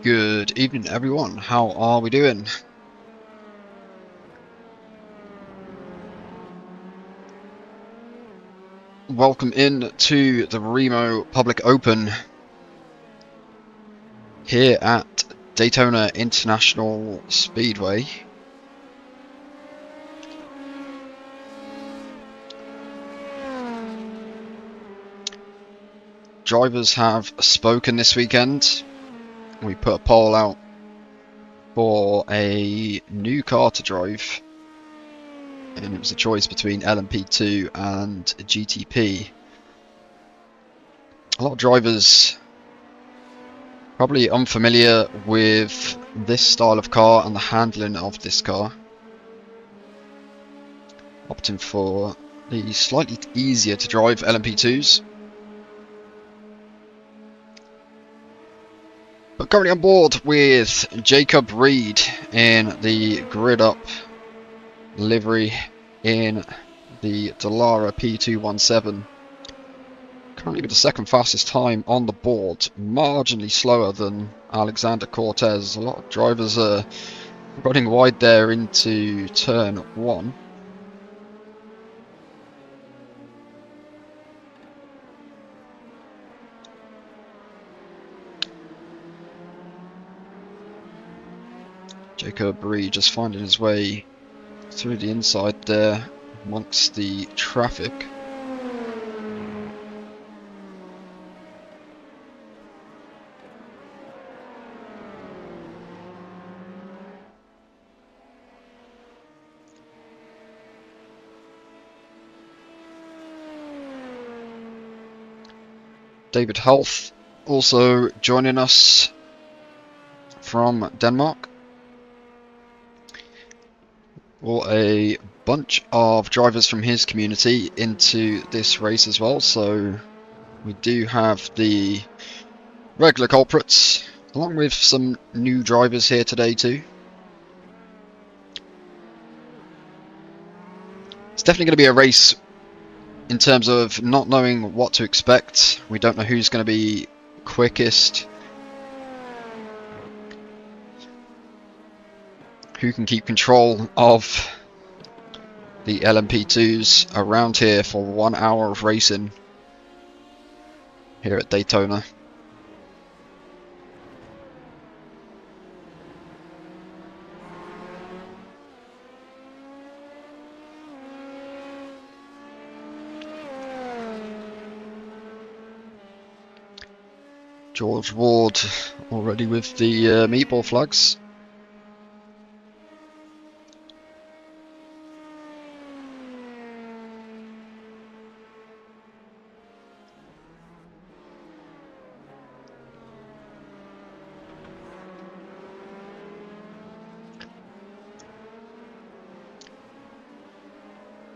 Good evening, everyone. How are we doing? Welcome in to the Remo Public Open here at Daytona International Speedway. Drivers have spoken this weekend. We put a poll out for a new car to drive, and it was a choice between Lmp2 and GTP. A lot of drivers probably unfamiliar with this style of car and the handling of this car, opting for the slightly easier to drive Lmp2s. But currently on board with Jacob Reed in the grid up livery in the Dallara P217. Currently with the second fastest time on the board, marginally slower than Alexander Cortez. A lot of drivers are running wide there into turn 1. Jacob Reed just finding his way through the inside there amongst the traffic. David Health also joining us from Denmark. Or a bunch of drivers from his community into this race as well, so we do have the regular culprits along with some new drivers here today too. It's definitely going to be a race in terms of not knowing what to expect. We don't know who's going to be quickest, who can keep control of the Lmp2s around here for 1 hour of racing here at Daytona. George Ward already with the meatball flags.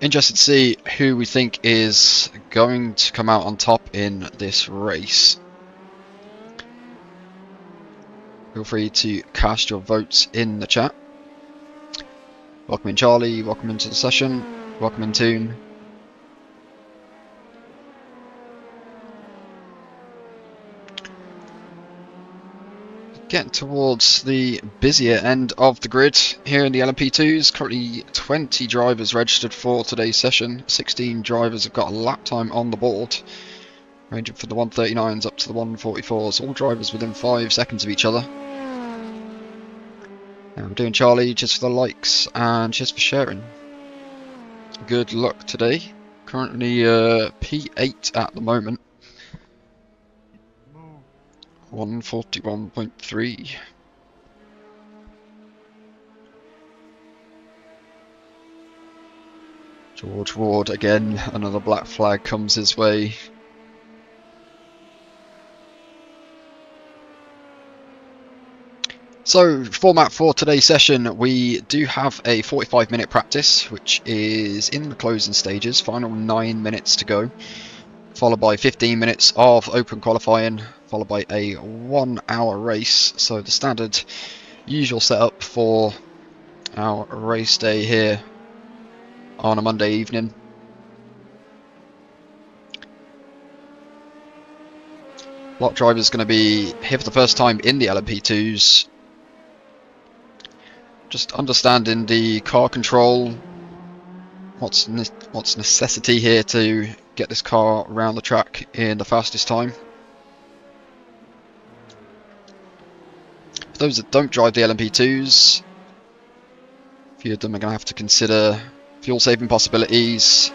Interested to see who we think is going to come out on top in this race. Feel free to cast your votes in the chat. Welcome in Charlie, welcome into the session, welcome in Toon. Getting towards the busier end of the grid here in the LMP2s. Currently 20 drivers registered for today's session. 16 drivers have got a lap time on the board, ranging from the 139s up to the 144s. All drivers within 5 seconds of each other. Now we're doing Charlie just for the likes and just for sharing. Good luck today. Currently P8 at the moment. 141.3. George Ward again, another black flag comes his way. So, format for today's session, we do have a 45-minute practice, which is in the closing stages, final 9 minutes to go, followed by 15 minutes of open qualifying, followed by a 1 hour race. So the standard usual setup for our race day here on a Monday evening. A lot of drivers going to be here for the first time in the Lmp2s. Just understanding the car control, what's necessity here to get this car around the track in the fastest time. For those that don't drive the Lmp2s, a few of them are going to have to consider fuel saving possibilities.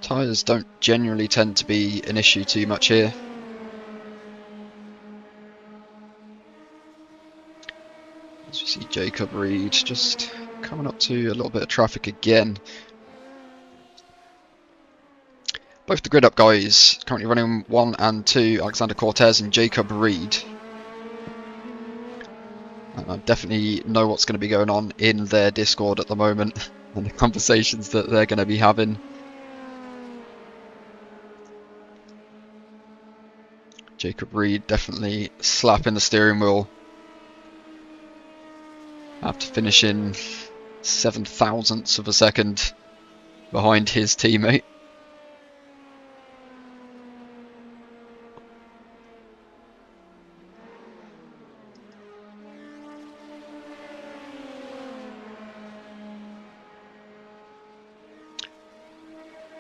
Tyres don't generally tend to be an issue too much here. As we see Jacob Reed just coming up to a little bit of traffic again. Both the grid up guys currently running 1 and 2, Alexander Cortez and Jacob Reed. And I definitely know what's going to be going on in their Discord at the moment and the conversations that they're going to be having. Jacob Reed definitely slapping the steering wheel after finishing 7 thousandths of a second behind his teammate.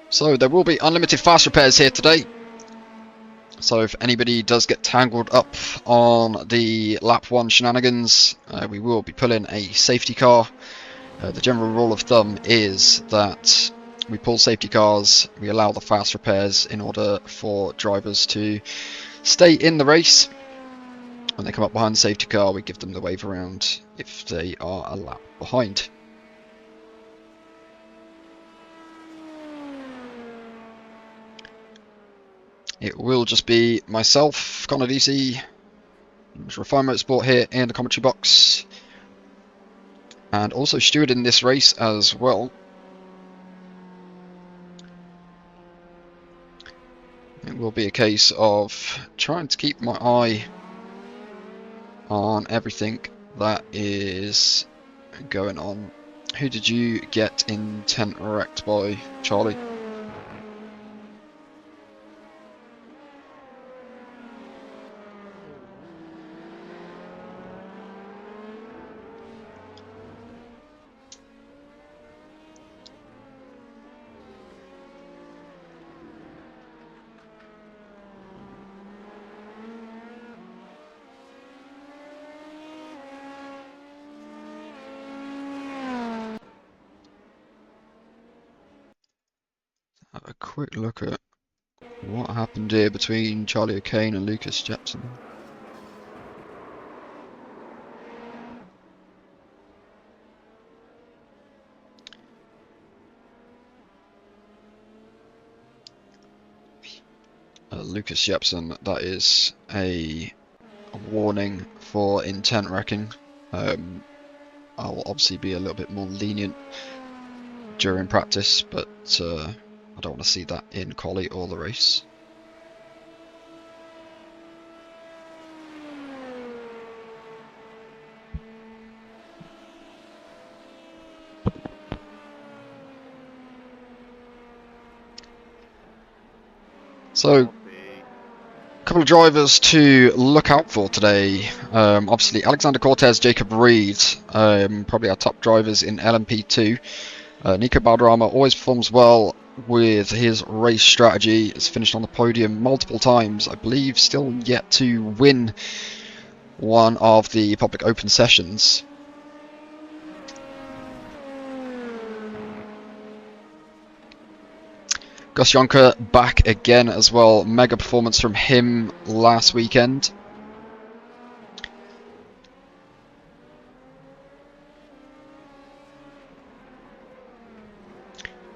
So there will be unlimited fast repairs here today. So if anybody does get tangled up on the lap 1 shenanigans, we will be pulling a safety car. The general rule of thumb is that we pull safety cars, we allow the fast repairs in order for drivers to stay in the race. When they come up behind the safety car, we give them the wave around if they are a lap behind. It will just be myself, Connor DC, Refine Motorsport here in the commentary box, and also Stuart in this race as well. It will be a case of trying to keep my eye on everything that is going on. Who did you get intent wrecked by, Charlie? Have a quick look at what happened here between Charlie O'Kane and Lucas Jepson. Lucas Jepson, that is a warning for intent wrecking. I'll obviously be a little bit more lenient during practice, but I don't want to see that in quali or the race. So, a couple of drivers to look out for today. Obviously, Alexander Cortez, Jacob Reed, probably our top drivers in LMP2. Nico Balderrama always performs well with his race strategy. Has finished on the podium multiple times. I believe still yet to win one of the public open sessions. Gus Jonker back again as well. Mega performance from him last weekend.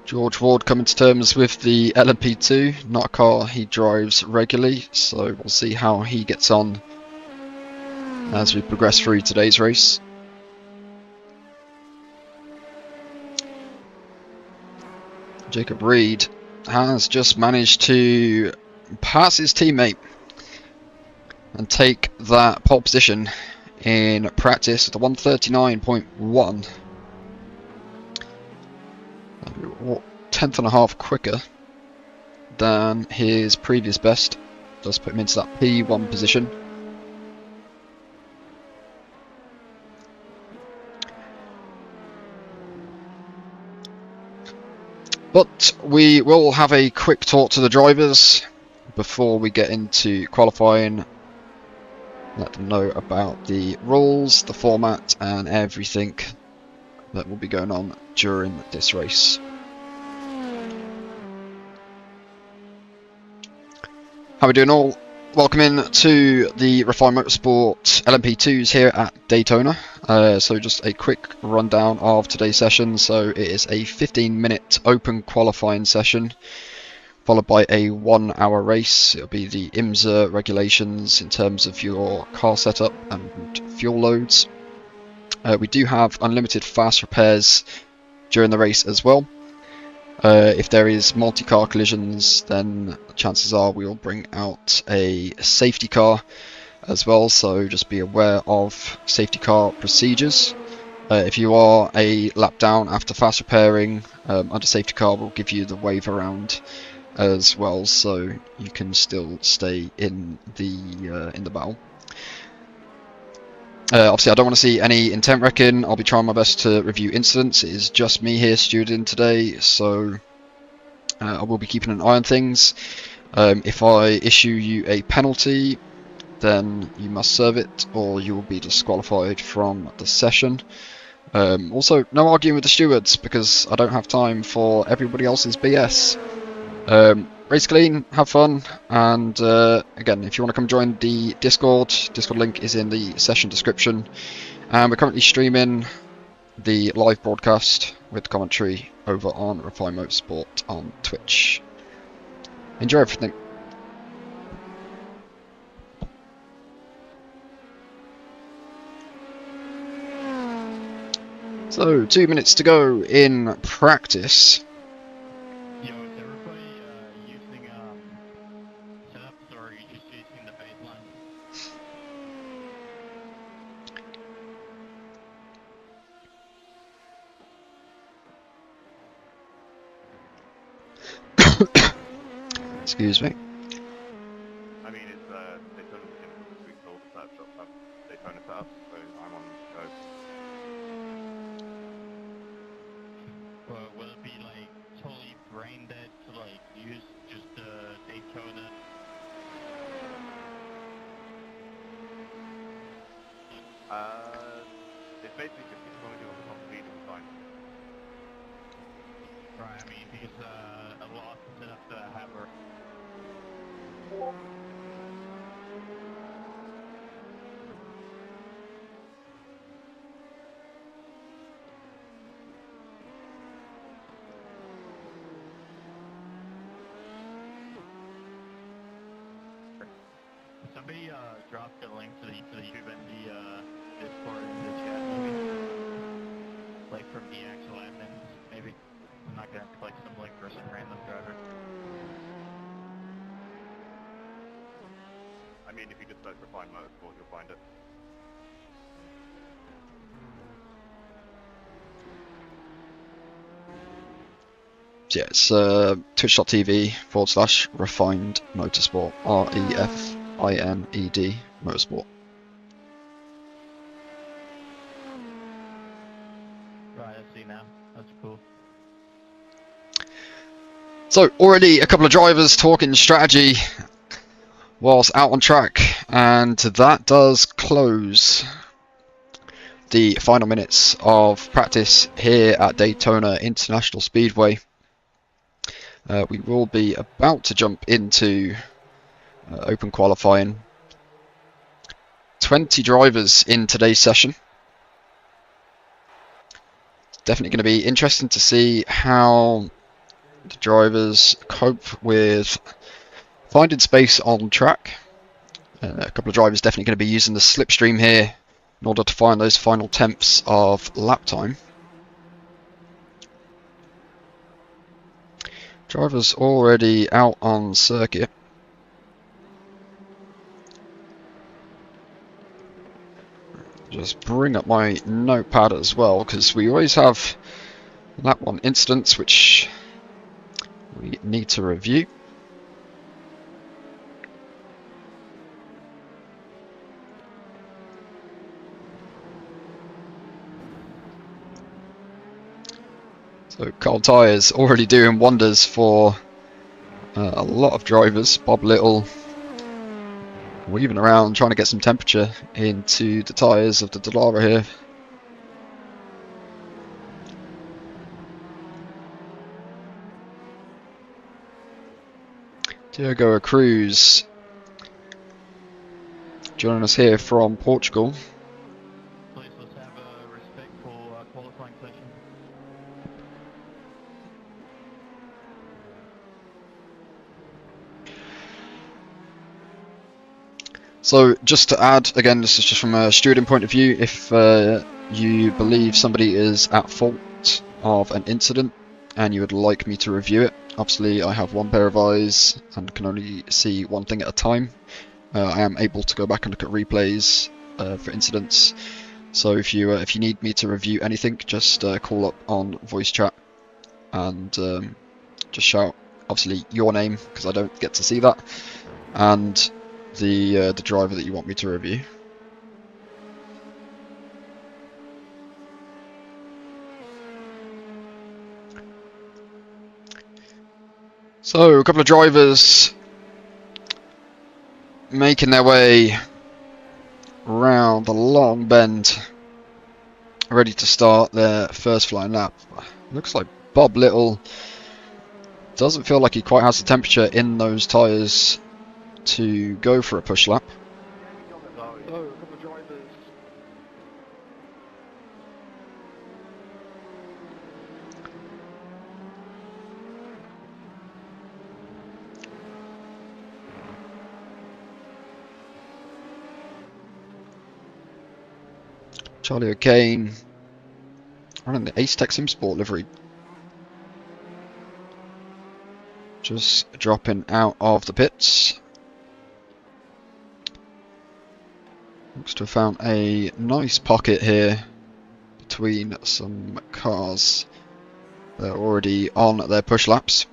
George Ward coming to terms with the Lmp2, not a car he drives regularly, so we'll see how he gets on as we progress through today's race. Jacob Reed has just managed to pass his teammate and take that pole position in practice at the 139.1. 1/10 and a half quicker than his previous best. Does put him into that P1 position. But we will have a quick talk to the drivers before we get into qualifying. Let them know about the rules, the format, and everything that will be going on during this race. How are we doing all? Welcome in to the Refined Motorsport LMP2s here at Daytona. So just a quick rundown of today's session. So it is a 15-minute open qualifying session, followed by a 1-hour race. It'll be the IMSA regulations in terms of your car setup and fuel loads. We do have unlimited fast repairs during the race as well. If there is multi-car collisions, then chances are we will bring out a safety car as well, so just be aware of safety car procedures. If you are a lap down after fast repairing, under safety car will give you the wave around as well, so you can still stay in the battle. Obviously I don't want to see any intent wrecking. I'll be trying my best to review incidents. It is just me here stewing today, so I will be keeping an eye on things. If I issue you a penalty, then you must serve it or you will be disqualified from the session. Also, no arguing with the stewards because I don't have time for everybody else's BS. Race clean, have fun, and again, if you want to come join the Discord link is in the session description, and we're currently streaming the live broadcast with commentary over on Refined Motorsport on Twitch. Enjoy everything. So 2 minutes to go in practice. Excuse me. I mean, it's Daytona in week old, so I've Daytona set up, so I'm on go. Well, will it be like totally brain dead to like use just Daytona? It's basically just as long as you're on the top speed, it'll be fine. Right, I mean, because a lot is enough to have her. Somebody drop the link to the YouTube and the Discord in the chat, maybe. Like from the actual admins, maybe. I'm not gonna click some link for some random driver. I mean, if you just search Refined Motorsport, you'll find it. Yeah, it's twitch.tv/refined motorsport, REFINED motorsport. Right, I see now. That's cool. So already a couple of drivers talking strategy whilst out on track, and that does close the final minutes of practice here at Daytona International Speedway. We will be about to jump into open qualifying. 20 drivers in today's session. Definitely going to be interesting to see how the drivers cope with finding space on track. A couple of drivers definitely going to be using the slipstream here in order to find those final tenths of lap time. Drivers already out on circuit. Just bring up my notepad as well, because we always have lap 1 incidents which we need to review. So cold tyres already doing wonders for a lot of drivers. Bob Little weaving around trying to get some temperature into the tyres of the Dallara here. Diogo Cruz joining us here from Portugal. Please, let's have a respectful qualifying session. So just to add, again, this is just from a stewarding point of view, if you believe somebody is at fault of an incident and you would like me to review it, obviously I have one pair of eyes and can only see one thing at a time. I am able to go back and look at replays for incidents. So if you need me to review anything, just call up on voice chat and just shout, obviously, your name, because I don't get to see that, and the driver that you want me to review. So a couple of drivers making their way around the long bend, ready to start their first flying lap. Looks like Bob Little doesn't feel like he quite has the temperature in those tyres to go for a push lap. Charlie O'Kane running the Ace Tech Sim Sport livery. Just dropping out of the pits. Looks to have found a nice pocket here between some cars. They're already on their push laps.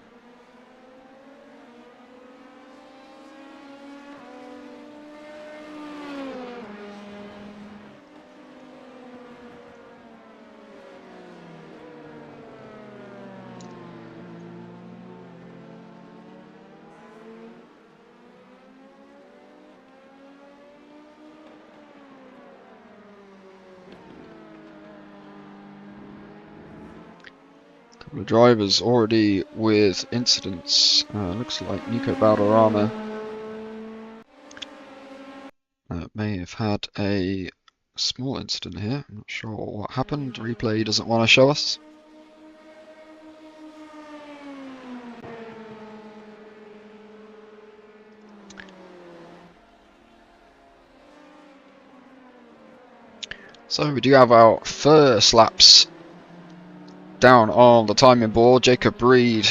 Couple of drivers already with incidents. Looks like Nico Valderrama may have had a small incident here. I'm not sure what happened. Replay doesn't want to show us. So we do have our first laps down on the timing board. Jacob Reed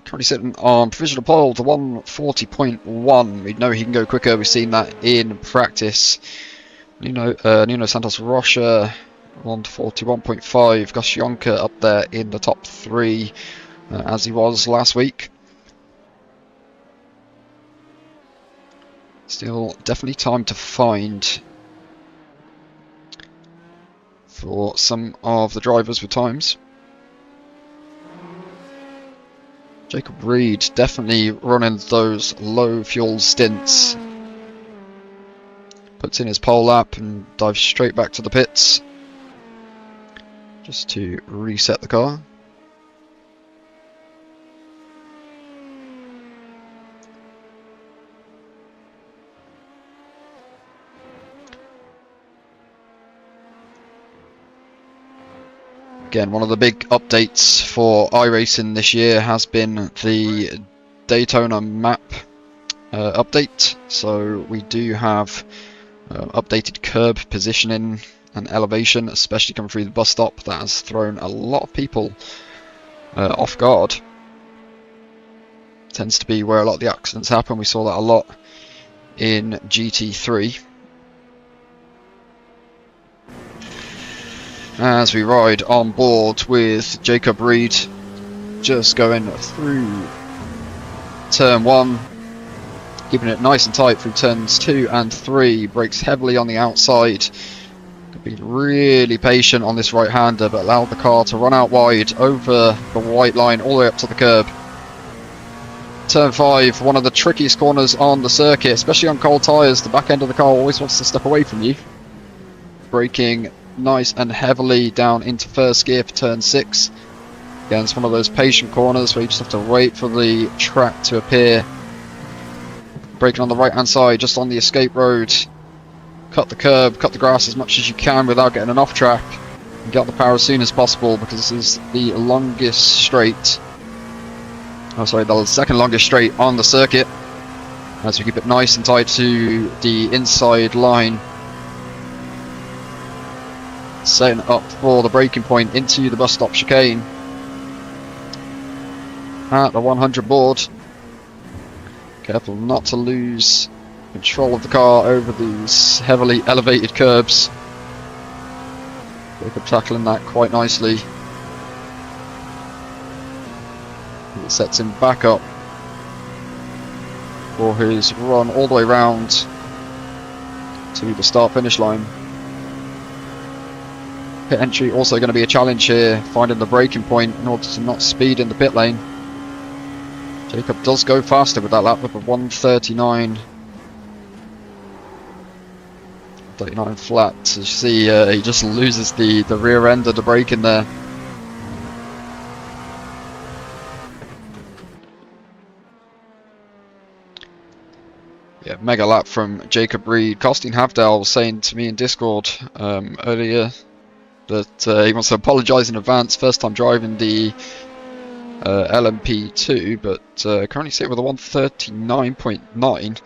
currently sitting on provisional pole to 140.1. We know he can go quicker. We've seen that in practice. Nuno Santos Rocha 141.5. Goshionka up there in the top 3 as he was last week. Still definitely time to find for some of the drivers with times. Jacob Reed definitely running those low fuel stints. Puts in his pole lap and dives straight back to the pits just to reset the car. Again, one of the big updates for iRacing this year has been the Daytona map update. So we do have updated curb positioning and elevation, especially coming through the bus stop. That has thrown a lot of people off guard. Tends to be where a lot of the accidents happen. We saw that a lot in GT3. As we ride on board with Jacob Reed, just going through turn 1, keeping it nice and tight through turns 2 and 3, brakes heavily on the outside, Be really patient on this right-hander, but allow the car to run out wide over the white line all the way up to the curb. Turn 5, one of the trickiest corners on the circuit, especially on cold tyres. The back end of the car always wants to step away from you. Braking nice and heavily down into first gear for turn 6. Again, it's one of those patient corners where you just have to wait for the track to appear. Braking on the right-hand side, just on the escape road. Cut the curb, cut the grass as much as you can without getting an off track. And get the power as soon as possible, because this is the longest straight. Oh, sorry, the second longest straight on the circuit. As we keep it nice and tight to the inside line. Setting up for the braking point into the bus stop chicane. At the 100 board. Careful not to lose control of the car over these heavily elevated curbs. Jacob tackling that quite nicely. It sets him back up for his run all the way round to the start finish line. Pit entry also going to be a challenge here, finding the braking point in order to not speed in the pit lane. Jacob does go faster with that lap up of 1:39. 39 flat. As you see, he just loses the rear end of the brake in there. Yeah, mega lap from Jacob Reed. Costin Havdal was saying to me in Discord earlier that he wants to apologise in advance. First time driving the Lmp2, but currently sitting with a 1:39.9.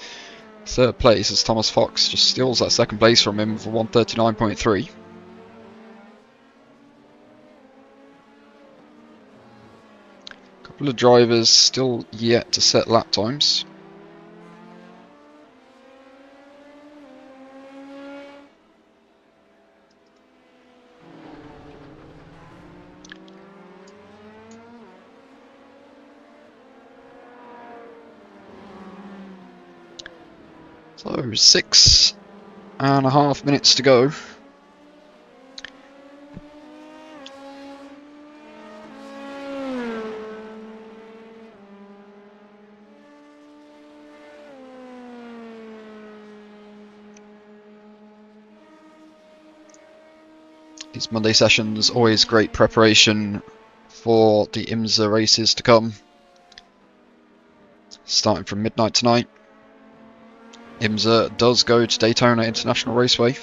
Third place as Thomas Fox just steals that second place from him for 1:39.3. Couple of drivers still yet to set lap times. So 6.5 minutes to go. These Monday sessions, always great preparation for the IMSA races to come. Starting from midnight tonight. IMSA does go to Daytona International Raceway.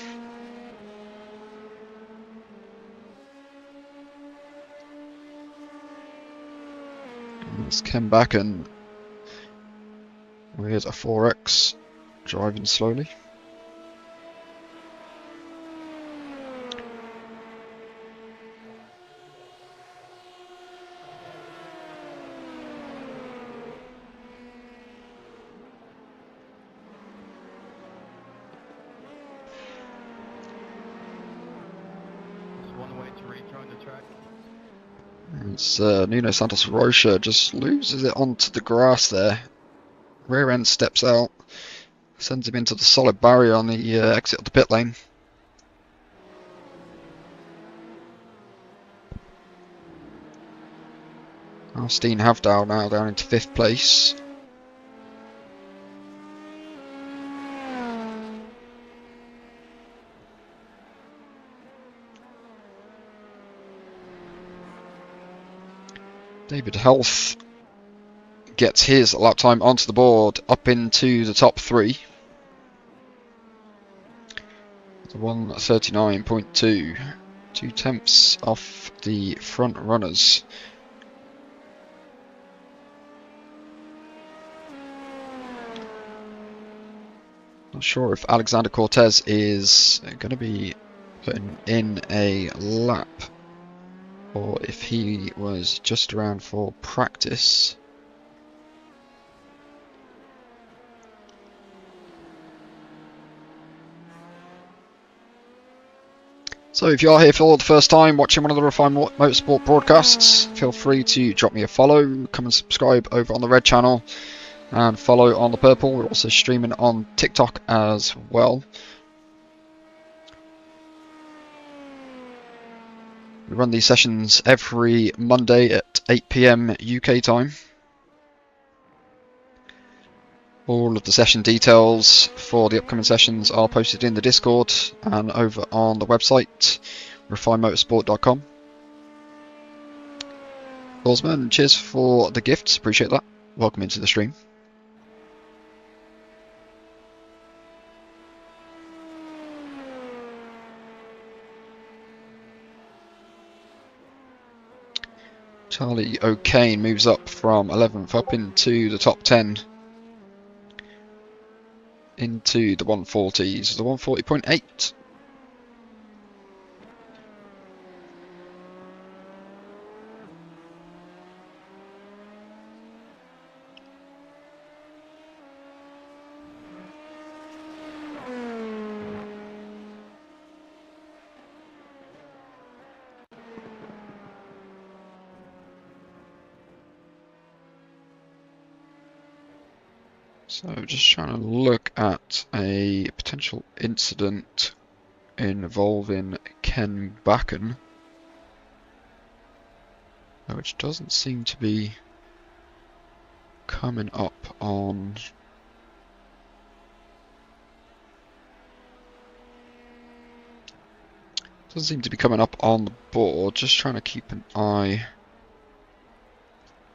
It's Ken Backen with a 4X driving slowly. It's Nuno Santos Rocha just loses it onto the grass there. Rear end steps out, sends him into the solid barrier on the exit of the pit lane. Steen Havdal now down into 5th place. David Health gets his lap time onto the board, up into the top 3. 1:39.2, 2/10 off the front runners. Not sure if Alexander Cortez is going to be putting in a lap, or if he was just around for practice. So if you are here for the first time watching one of the Refined Motorsport broadcasts, feel free to drop me a follow, come and subscribe over on the red channel, and follow on the purple. We're also streaming on TikTok as well. We run these sessions every Monday at 8 PM UK time. All of the session details for the upcoming sessions are posted in the Discord and over on the website, refinemotorsport.com. Osman, cheers for the gifts, appreciate that. Welcome into the stream. Charlie O'Kane moves up from 11th up into the top 10. Into the 140s, the 140.8. So just trying to look at a potential incident involving Ken Backen, which doesn't seem to be coming up on the board. Just trying to keep an eye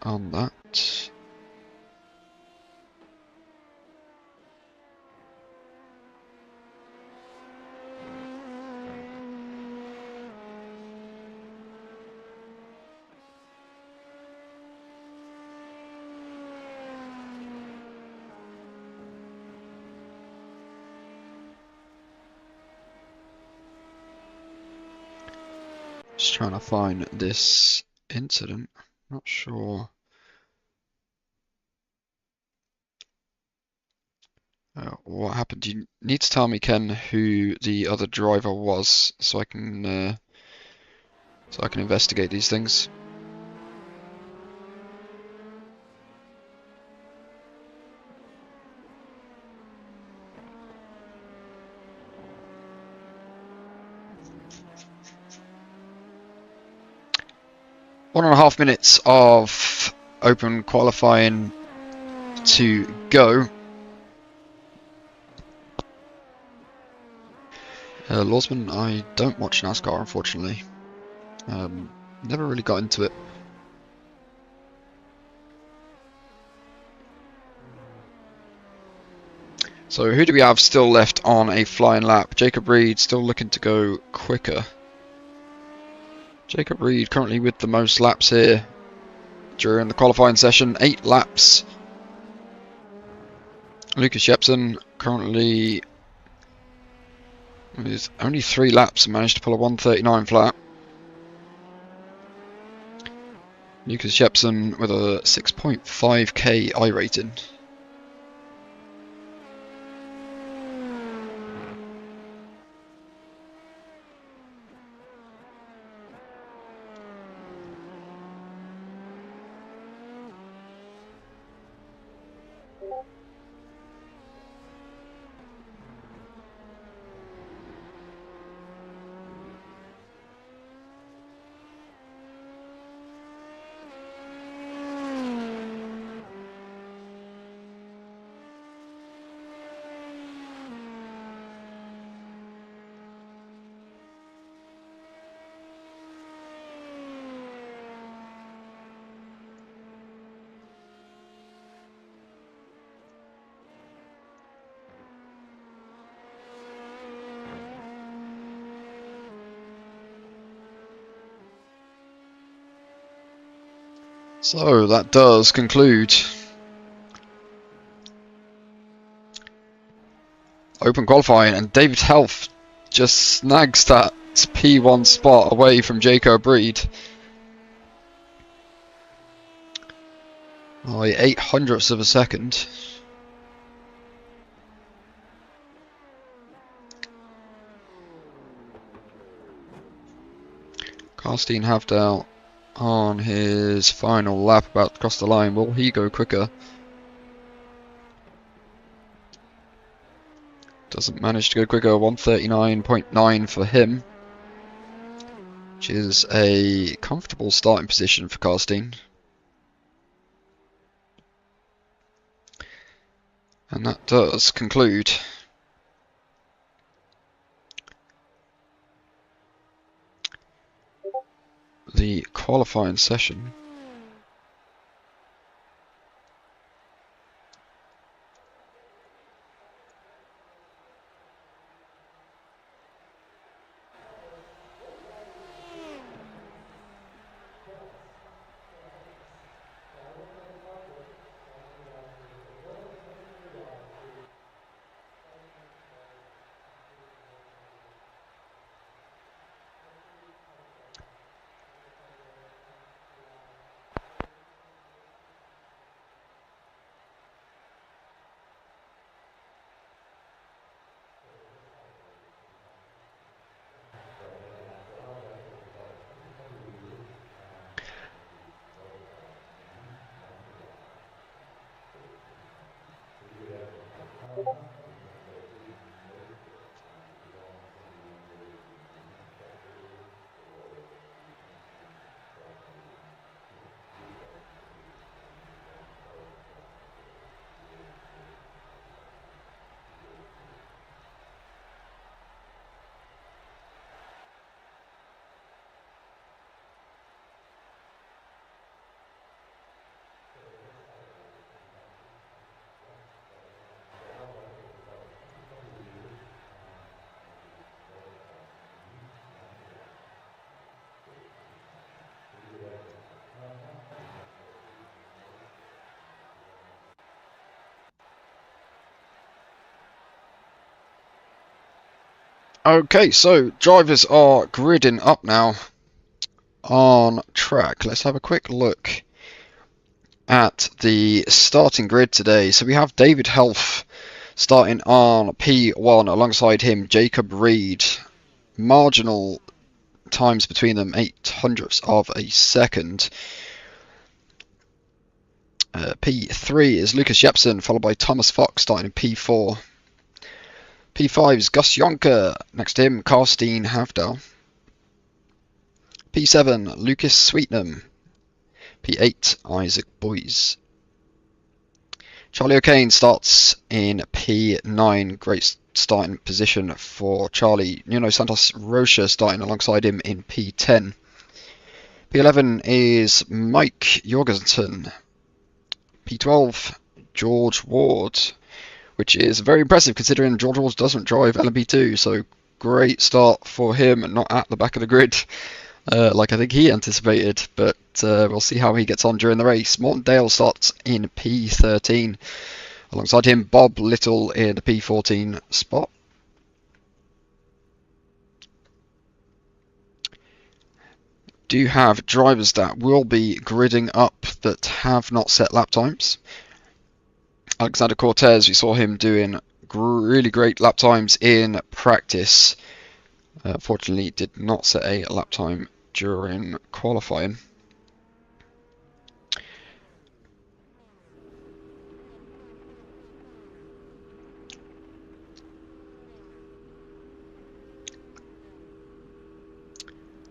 on that. Just trying to find this incident. Not sure. What happened? You need to tell me, Ken, who the other driver was, so I can investigate these things. One and a half minutes of open qualifying to go. Lawsman, I don't watch NASCAR, unfortunately. Never really got into it. So who do we have still left on a flying lap? Jacob Reed still looking to go quicker. Jacob Reed currently with the most laps here during the qualifying session, 8 laps. Lucas Jepson currently with only 3 laps and managed to pull a 139 flat. Lucas Jepson with a 6.5k I rating. So that does conclude open qualifying, and David Health just snags that P1 spot away from Jacob Reed by 0.08 of a second. Karsten Havdal on his final lap about to cross the line. Will he go quicker? Doesn't manage to go quicker. 139.9 for him. which is a comfortable starting position for Karstein. And that does conclude the qualifying session. Okay, so drivers are gridding up now on track. Let's have a quick look at the starting grid today. So we have David Helf starting on P1, alongside him Jacob Reed. Marginal times between them, 0.08 of a second. P3 is Lucas Jepsen, followed by Thomas Fox starting in P4. P5 is Gus Jonker, next to him Karstein Havdal. P7 Lucas Sweetnam. P8 Isaac Boys. Charlie O'Kane starts in P9, great starting position for Charlie. Nuno Santos Rocha starting alongside him in P10. P11 is Mike Jorgensen. P12 George Ward, which is very impressive considering George Ward doesn't drive Lmp2, so great start for him, not at the back of the grid like I think he anticipated, but we'll see how he gets on during the race. Morton Dale starts in P13, alongside him Bob Little in the P14 spot. Do have drivers that will be gridding up that have not set lap times. Alexander Cortez, we saw him doing really great lap times in practice. Fortunately, did not set a lap time during qualifying.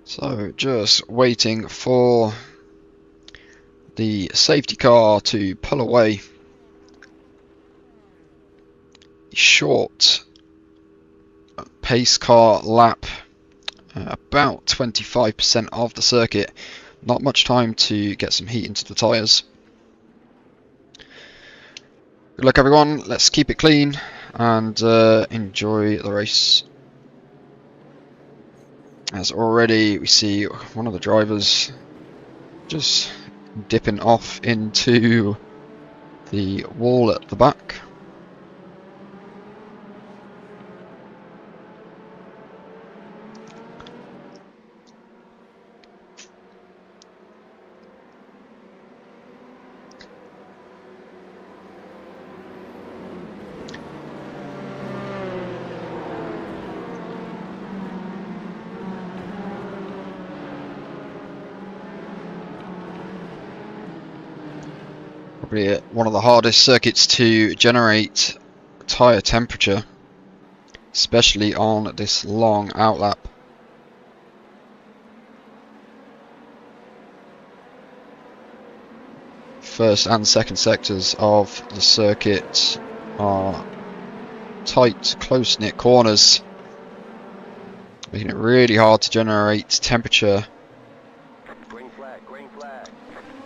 So just waiting for the safety car to pull away. Short pace car lap, about 25% of the circuit. Not much time to get some heat into the tyres. Good luck everyone, let's keep it clean and enjoy the race. As already we see one of the drivers just dipping off into the wall at the back. Probably one of the hardest circuits to generate tyre temperature, especially on this long outlap. first and second sectors of the circuit are tight, close-knit corners, making it really hard to generate temperature. Green flag, green flag.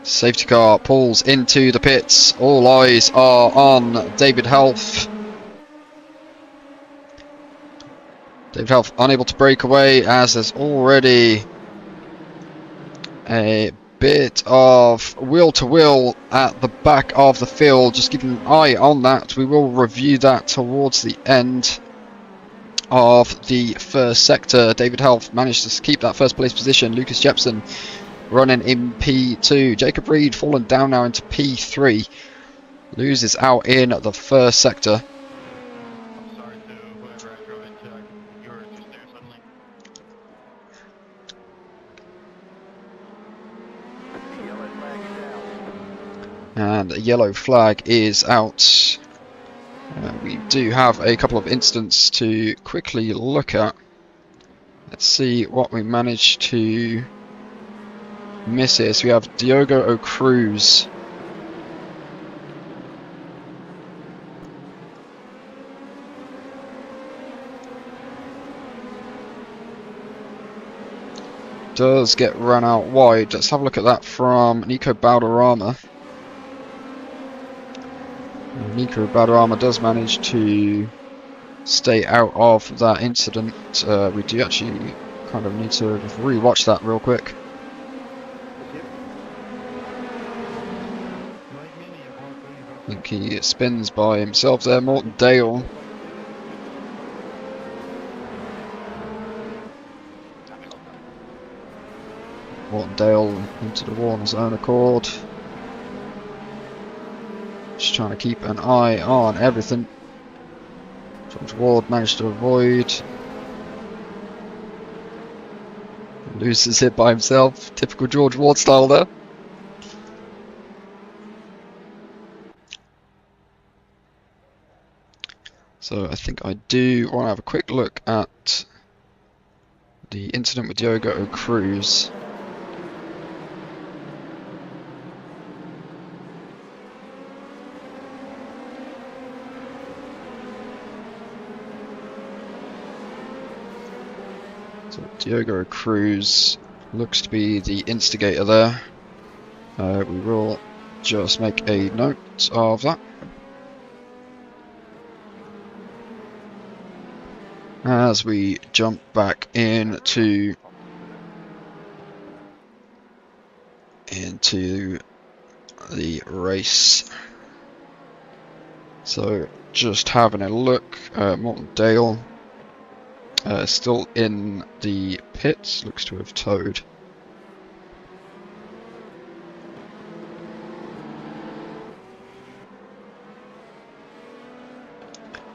Safety car pulls into the pits. All eyes are on David Helf. David Helf unable to break away as there's already a bit of wheel-to-wheel at the back of the field. Just keep an eye on that. We will review that towards the end of the first sector. David Helf managed to keep that first place position. Lucas Jepson running in P2. Jacob Reed fallen down now into P3. Loses out in the first sector. I'm sorry to whoever I drove into. You were just there suddenly. Yellow flag is out. And a yellow flag is out. We do have a couple of incidents to quickly look at. Let's see what we managed to miss here. So we have Diogo O'Cruz. Does get run out wide. Let's have a look at that from Nico Balderrama. Nico Balderrama does manage to stay out of that incident. We do actually kind of need to re-watch that real quick. I think he spins by himself there. Morton Dale. Morton Dale into the wall on his own accord. Just trying to keep an eye on everything. George Ward managed to avoid. Loses it by himself. Typical George Ward style there. So I think I do want to have a quick look at the incident with Diogo O'Cruz. So Diogo Cruz looks to be the instigator there. We will just make a note of that. As we jump back into the race. So just having a look, Morton Dale still in the pits, looks to have towed.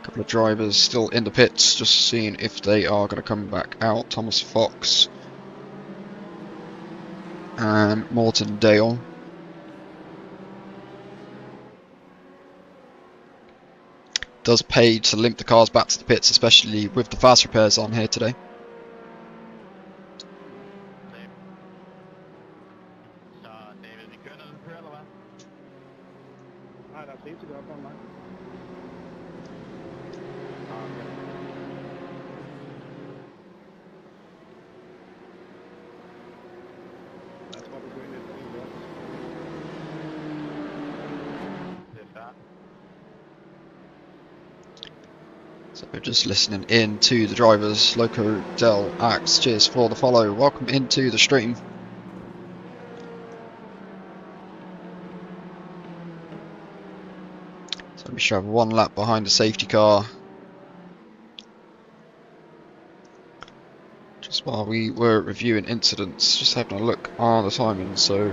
Couple of drivers still in the pits, just seeing if they are going to come back out. Thomas Fox and Morton Dale. Does pay to limp the cars back to the pits, especially with the fast repairs on here today. David, vi kör nu eller va? Nej, der er safety der oppe online. Jeg tror, du går ind efter en godt. Det er fair. So just listening in to the drivers. Loco Del Axe, cheers for the follow. Welcome into the stream. So we should have one lap behind the safety car. Just while we were reviewing incidents, just having a look on the timing. So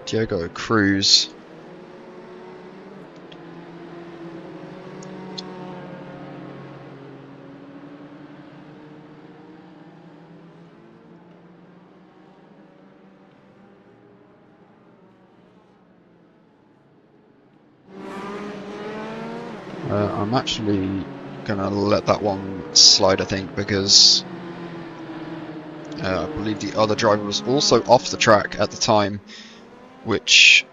Diogo Cruz. I'm actually gonna let that one slide, I think, because I believe the other driver was also off the track at the time, which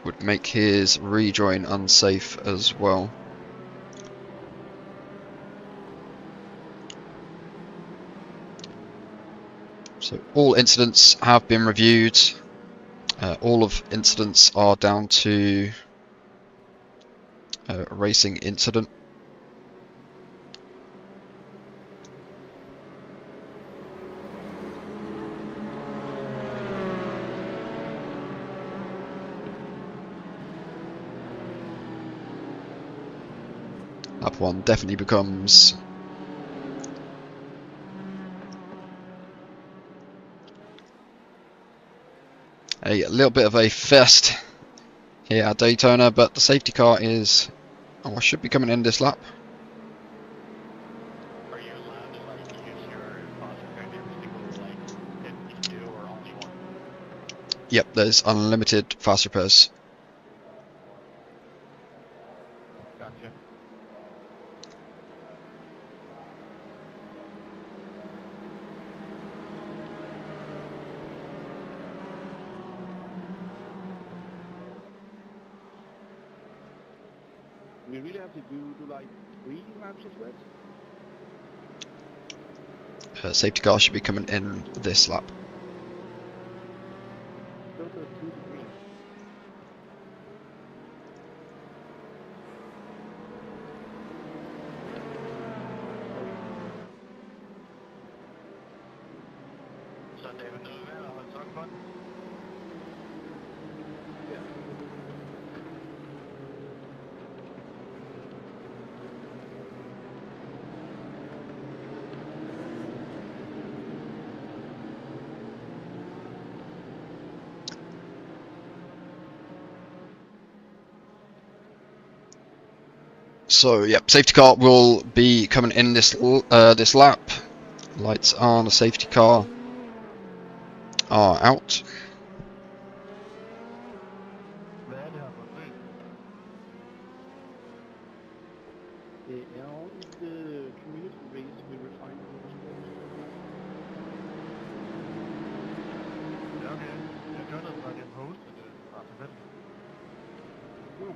would make his rejoin unsafe as well. So all incidents have been reviewed. All of incidents are down to a racing incident. Lap 1 definitely becomes a little bit of a fest here at Daytona, but the safety car is, oh, should be coming in this lap. Are you allowed to like use your foster card every single like hit you do or only one? Yep, there's unlimited fast repairs. Gotcha. We really have to do like 3 laps of that? Safety car should be coming in this lap. Still to 2 to 3. Så det är väl nu vi har en sak på? So, yep, safety car will be coming in this this lap. Lights on, the safety car are out. Hvad er det her for en? Det er et community race with refined motorsports. Ja, okay. Jeg hørte, at det var hostet det var tilfældigt. Nå.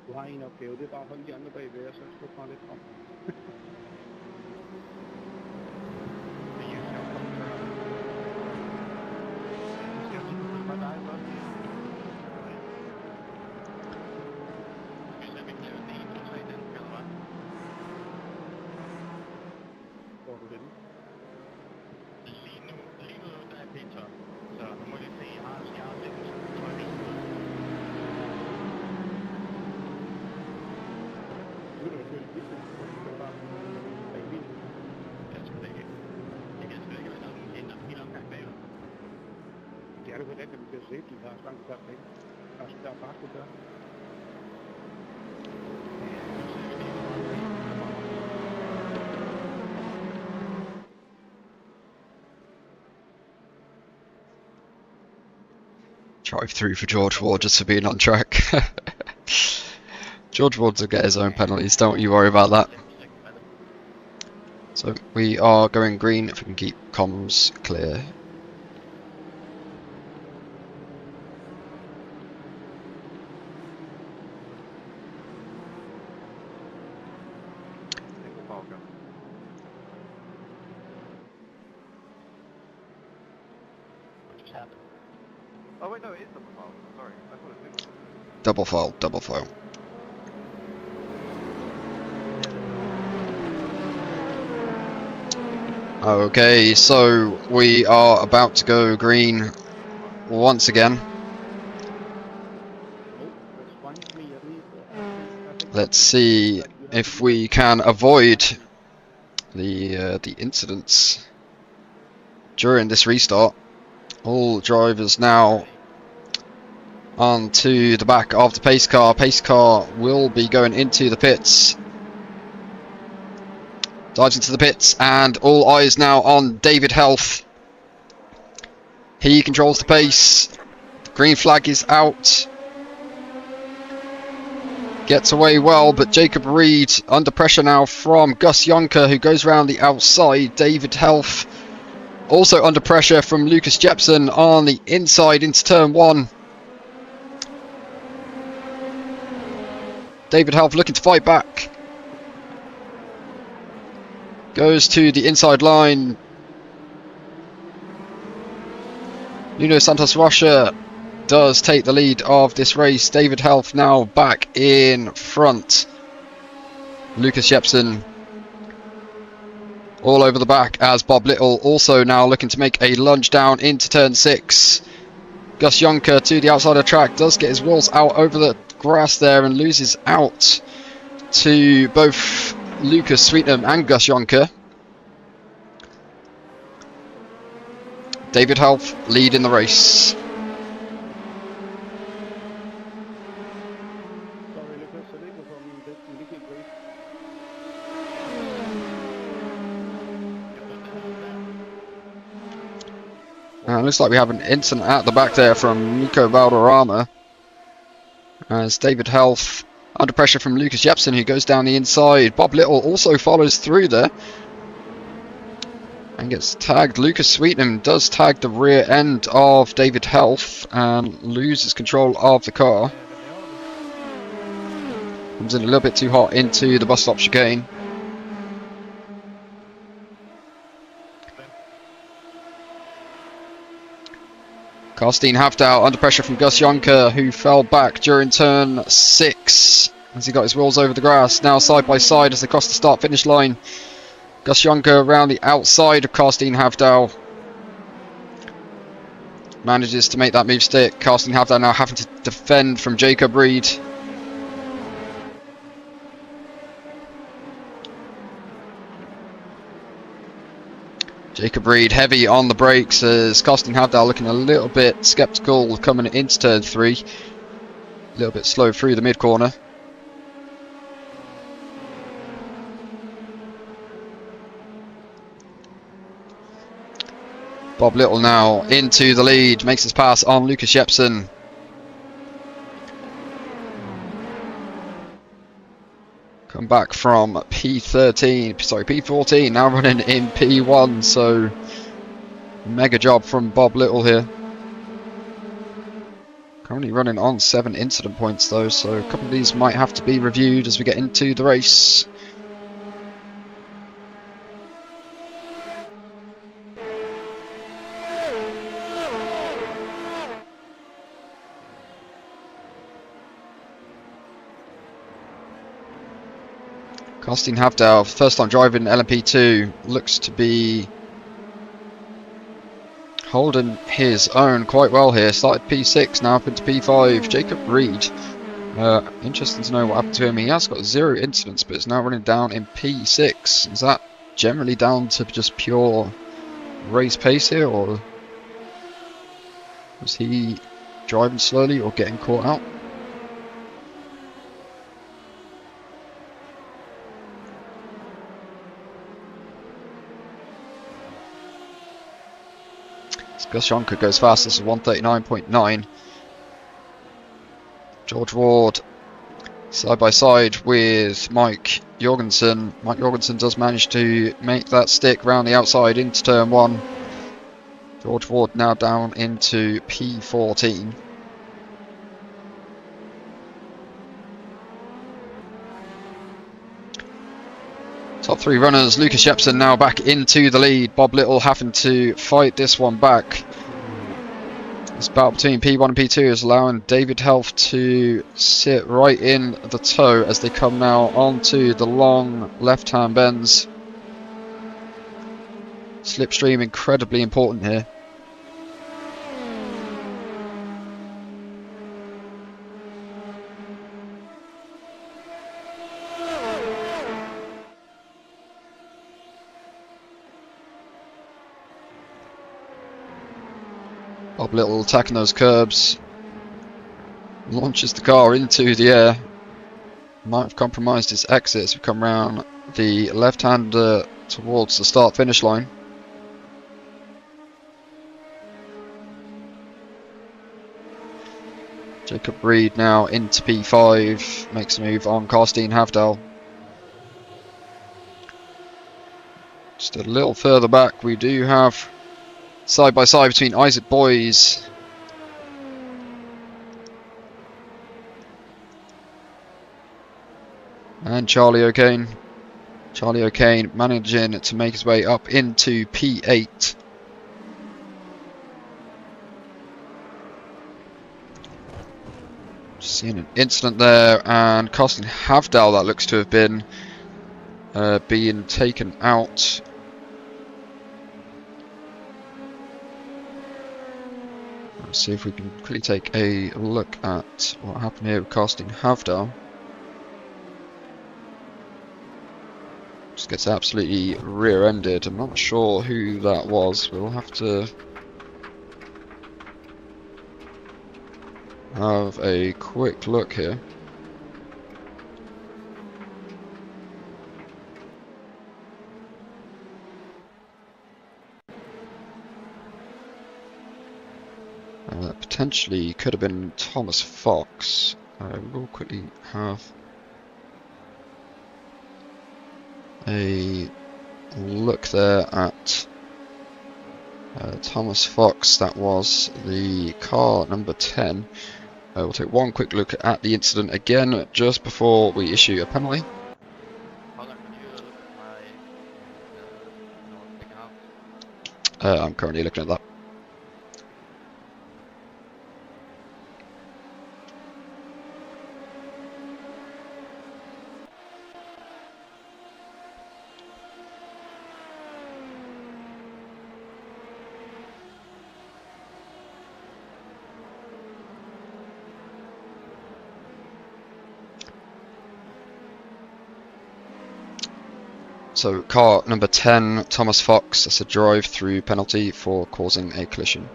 Du har en opgave, det er bare at holde de andre bagved, og så skubbe mig lidt frem. Det er jo sjovt at køre. Det skal jo lige for dig først. Skal vi lave den 1, 2, 3 den, eller hvad? Hvor er du henne? Lige nu der er Peter. Så nu må vi se, jeg har lidt tryk. Nu er du jo kørt i bilen, så du kører bare bag bilen. Jeg kan sgu ikke være sådan en helt omgang bagud. Det er du godt, at vi kører safety, der er langt der bag. Der er fast der. Drive through for George Ward just for being on track. George Ward will get his own penalties, don't you worry about that. So we are going green if we can keep comms clear. Oh wait, no, it is double file. Sorry, I thought it was single. Double file, double file. Okay, so we are about to go green once again. Let's see if we can avoid the incidents during this restart. All drivers now onto the back of the pace car. Pace car will be going into the pits. Dives into the pits, and all eyes now on David Health. He controls the pace. The green flag is out. gets away well, but Jacob Reed under pressure now from Gus Jonker, who goes around the outside. David Health also under pressure from Lucas Jepson on the inside into turn 1. David Health looking to fight back. Goes to the inside line. Nuno Santos Rocha does take the lead of this race. David Health now back in front. Lucas Jepson all over the back as Bob Little also now looking to make a lunge down into turn 6. Gus Jonker to the outside of the track, does get his wheels out over the grass there and loses out to both Lucas Sweetnam and Gus Jonker. David Health lead in the race. Sorry, Lucas, I think from this liquid race. Looks like we have an incident at the back there from Nico Valderrama. As David Health under pressure from Lucas Jepson, who goes down the inside. Bob Little also follows through there and gets tagged. Lucas Sweetnam does tag the rear end of David Health and loses control of the car. Comes in a little bit too hot into the bus stop chicane. Karsten Havdal under pressure from Gus Jonker, who fell back during turn 6 as he got his wheels over the grass. Now side by side as they cross the start finish line. Gus Jonker around the outside of Karsten Havdal. Manages to make that move stick. Karsten Havdal now having to defend from Jacob Reed. Jacob Reed heavy on the brakes as Karsten Havdal looking a little bit sceptical coming into turn 3. A little bit slow through the mid corner. Bob Little now into the lead, makes his pass on Lucas Jepson. Come back from P14, now running in P1, so mega job from Bob Little here. Currently running on 7 incident points though, so a couple of these might have to be reviewed as we get into the race. Karsten Havdal, first time driving Lmp2, looks to be holding his own quite well here. Started P6, now up into P5. Jacob Reed, interesting to know what happened to him. He has got 0 incidents, but is now running down in P6. Is that generally down to just pure race pace here, or was he driving slowly or getting caught out? Gus Jonker goes fastest at 139.9. George Ward side by side with Mike Jorgensen. Mike Jorgensen does manage to make that stick round the outside into turn 1. George Ward now down into P14. Top 3 runners, Lucas Jepson now back into the lead. Bob Little having to fight this one back. This battle between P1 and P2 is allowing David Health to sit right in the toe as they come now onto the long left-hand bends. Slipstream incredibly important here. Bob Little attacking those curbs, launches the car into the air. Might have compromised his exit as we come round the left-hander towards the start-finish line. Jacob Reed now into P5, makes a move on Karsten Havdal. Just a little further back, we do have side by side between Isaac Boys and Charlie O'Kane. Charlie O'Kane managing to make his way up into P8. Just seeing an incident there, and Karsten Havdal, that looks to have been being taken out. Let's see if we can quickly take a look at what happened here with Karsten Havdal. Just gets absolutely rear-ended. I'm not sure who that was. We'll have to have a quick look here. Potentially could have been Thomas Fox. We'll quickly have a look there at Thomas Fox. That was the car number 10. We'll take one quick look at the incident again just before we issue a penalty. Hold on, can you look at my I'm currently looking at that. So car number 10, Thomas Fox, that's a drive-through penalty for causing a collision.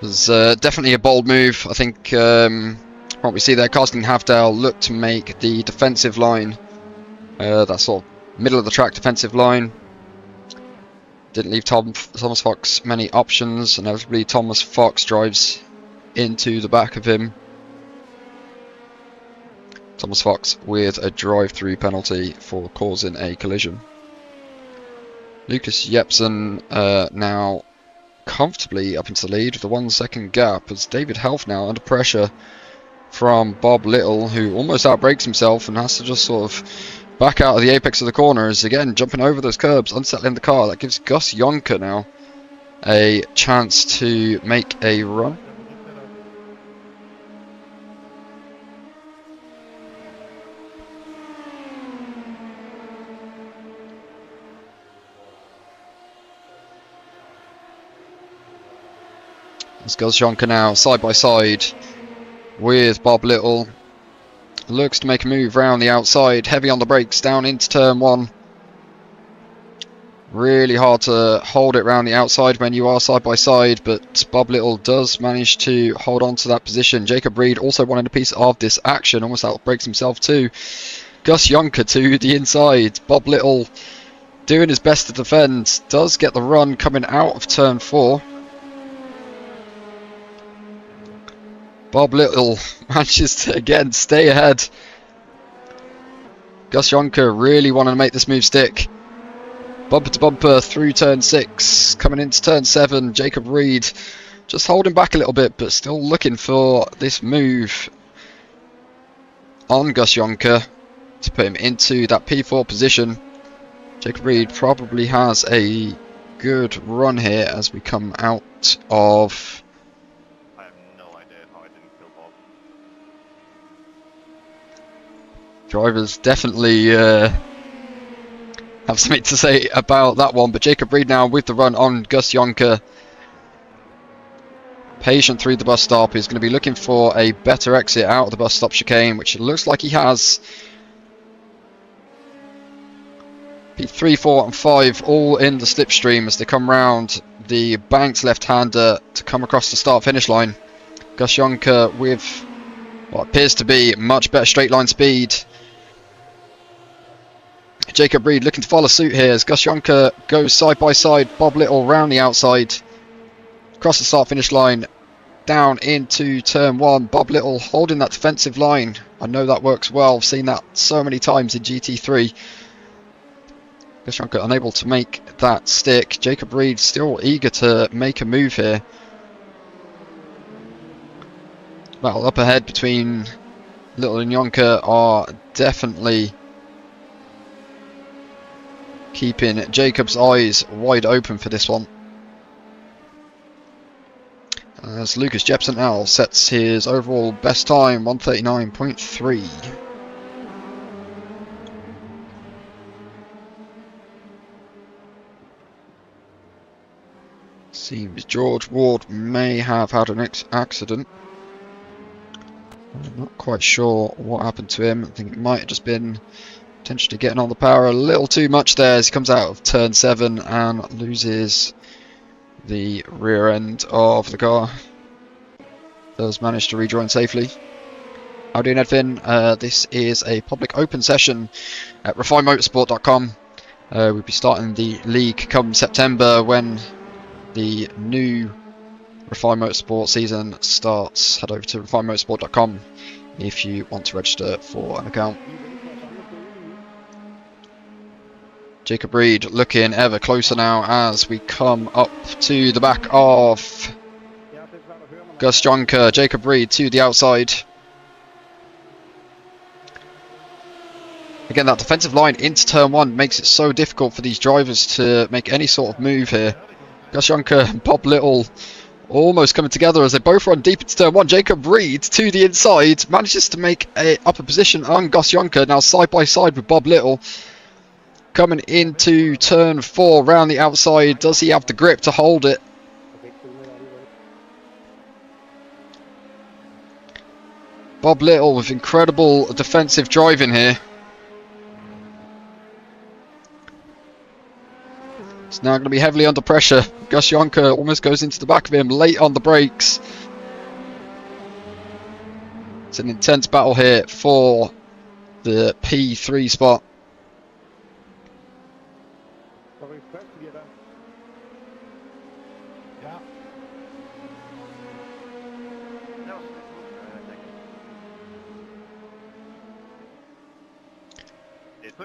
It was definitely a bold move. I think what we see there, Karsten Havdal looked to make the defensive line, that sort of middle of the track defensive line. Didn't leave Thomas Fox many options. Inevitably, Thomas Fox drives into the back of him. Thomas Fox with a drive-through penalty for causing a collision. Lucas Jepsen now comfortably up into the lead with a 1 second gap, as David Health now under pressure from Bob Little, who almost outbrakes himself and has to just sort of back out of the apex of the corners, again jumping over those curbs, unsettling the car. That gives Gus Jonker now a chance to make a run. It's Gus Jonker now side by side with Bob Little. Looks to make a move round the outside, heavy on the brakes, down into turn 1. Really hard to hold it round the outside when you are side by side, but Bob Little does manage to hold on to that position. Jacob Reed also wanted a piece of this action, almost outbrakes himself too. Gus Jonker to the inside. Bob Little doing his best to defend, does get the run coming out of turn 4. Bob Little manages to again stay ahead. Gus Jonker really wanting to make this move stick. Bumper to bumper through turn 6, coming into turn 7. Jacob Reed just holding back a little bit, but still looking for this move on Gus Jonker to put him into that P4 position. Jacob Reed probably has a good run here as we come out of... Drivers definitely have something to say about that one, but Jacob Reed now with the run on Gus Jonker. Patient through the bus stop. He's going to be looking for a better exit out of the bus stop chicane, which it looks like he has. P3, 4 and 5 all in the slipstream as they come round the banked left-hander to come across the start-finish line. Gus Jonker with what appears to be much better straight line speed. Jacob Reed looking to follow suit here as Gus Jonker goes side by side. Bob Little round the outside. Across the start finish line. Down into turn 1. Bob Little holding that defensive line. I know that works well. I've seen that so many times in GT3. Gus Jonker unable to make that stick. Jacob Reed still eager to make a move here. Battle up ahead between Little and Jonker are definitely keeping Jacob's eyes wide open for this one. As Lucas Jepson now sets his overall best time, 139.3. Seems George Ward may have had an accident. I'm not quite sure what happened to him. I think it might have just been potentially getting on the power a little too much there as he comes out of turn 7 and loses the rear end of the car. Does manage to rejoin safely. How do you doing, Edvin? This is a public open session at refinemotorsport.com. We'll be starting the league come September when the new Refine Motorsport season starts. Head over to refinemotorsport.com if you want to register for an account. Jacob Reed looking ever closer now as we come up to the back of Gus Jonker. Jacob Reed to the outside. Again, that defensive line into turn 1 makes it so difficult for these drivers to make any sort of move here. Gus Jonker and Bob Little almost coming together as they both run deep into turn 1. Jacob Reed to the inside manages to make a upper position on Gus Jonker, now side by side with Bob Little. Coming into turn 4 round the outside. Does he have the grip to hold it? Bob Little with incredible defensive driving here. It's now going to be heavily under pressure. Gus Jonker almost goes into the back of him late on the brakes. It's an intense battle here for the P3 spot.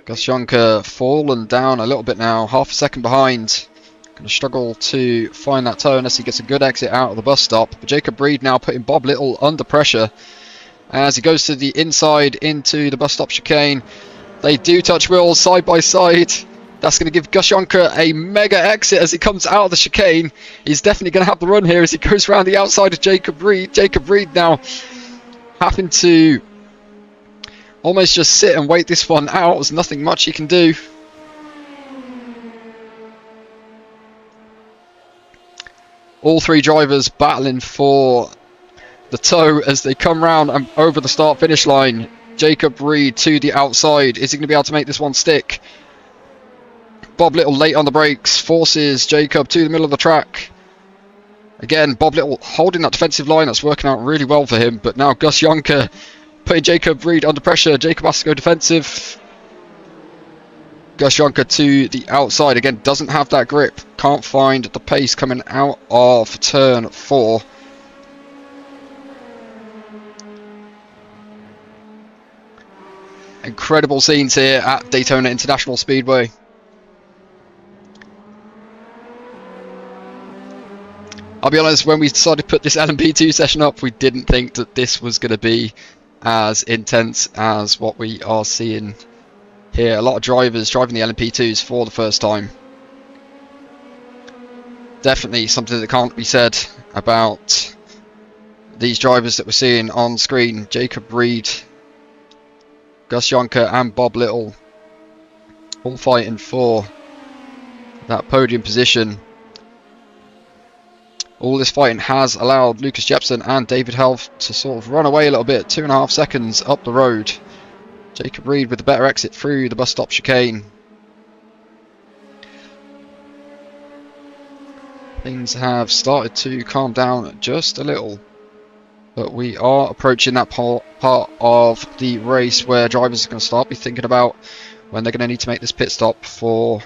Gus Jonker fallen down a little bit now, half a second behind. Going to struggle to find that toe unless he gets a good exit out of the bus stop. But Jacob Reed now putting Bob Little under pressure as he goes to the inside into the bus stop chicane. They do touch wheels side by side. That's going to give Gus Jonker a mega exit as he comes out of the chicane. He's definitely going to have the run here as he goes around the outside of Jacob Reed. Jacob Reed now having to almost just sit and wait this one out. There's nothing much he can do. All three drivers battling for the toe as they come round and over the start finish line. Jacob Reed to the outside. Is he going to be able to make this one stick? Bob Little late on the brakes forces Jacob to the middle of the track. Again, Bob Little holding that defensive line. That's working out really well for him. But now Gus Jonker putting Jacob Reed under pressure. Jacob has to go defensive. Gus Jonker to the outside. Again, doesn't have that grip. Can't find the pace coming out of turn 4. Incredible scenes here at Daytona International Speedway. I'll be honest, when we decided to put this Lmp2 session up, we didn't think that this was going to be as intense as what we are seeing here. A lot of drivers driving the Lmp2s for the first time. Definitely something that can't be said about these drivers that we're seeing on screen. Jacob Reed, Gus Jonker and Bob Little all fighting for that podium position. All this fighting has allowed Lucas Jepson and David Helf to sort of run away a little bit. 2.5 seconds up the road. Jacob Reed with a better exit through the bus stop chicane. Things have started to calm down just a little. But we are approaching that part of the race where drivers are going to start be thinking about when they're going to need to make this pit stop for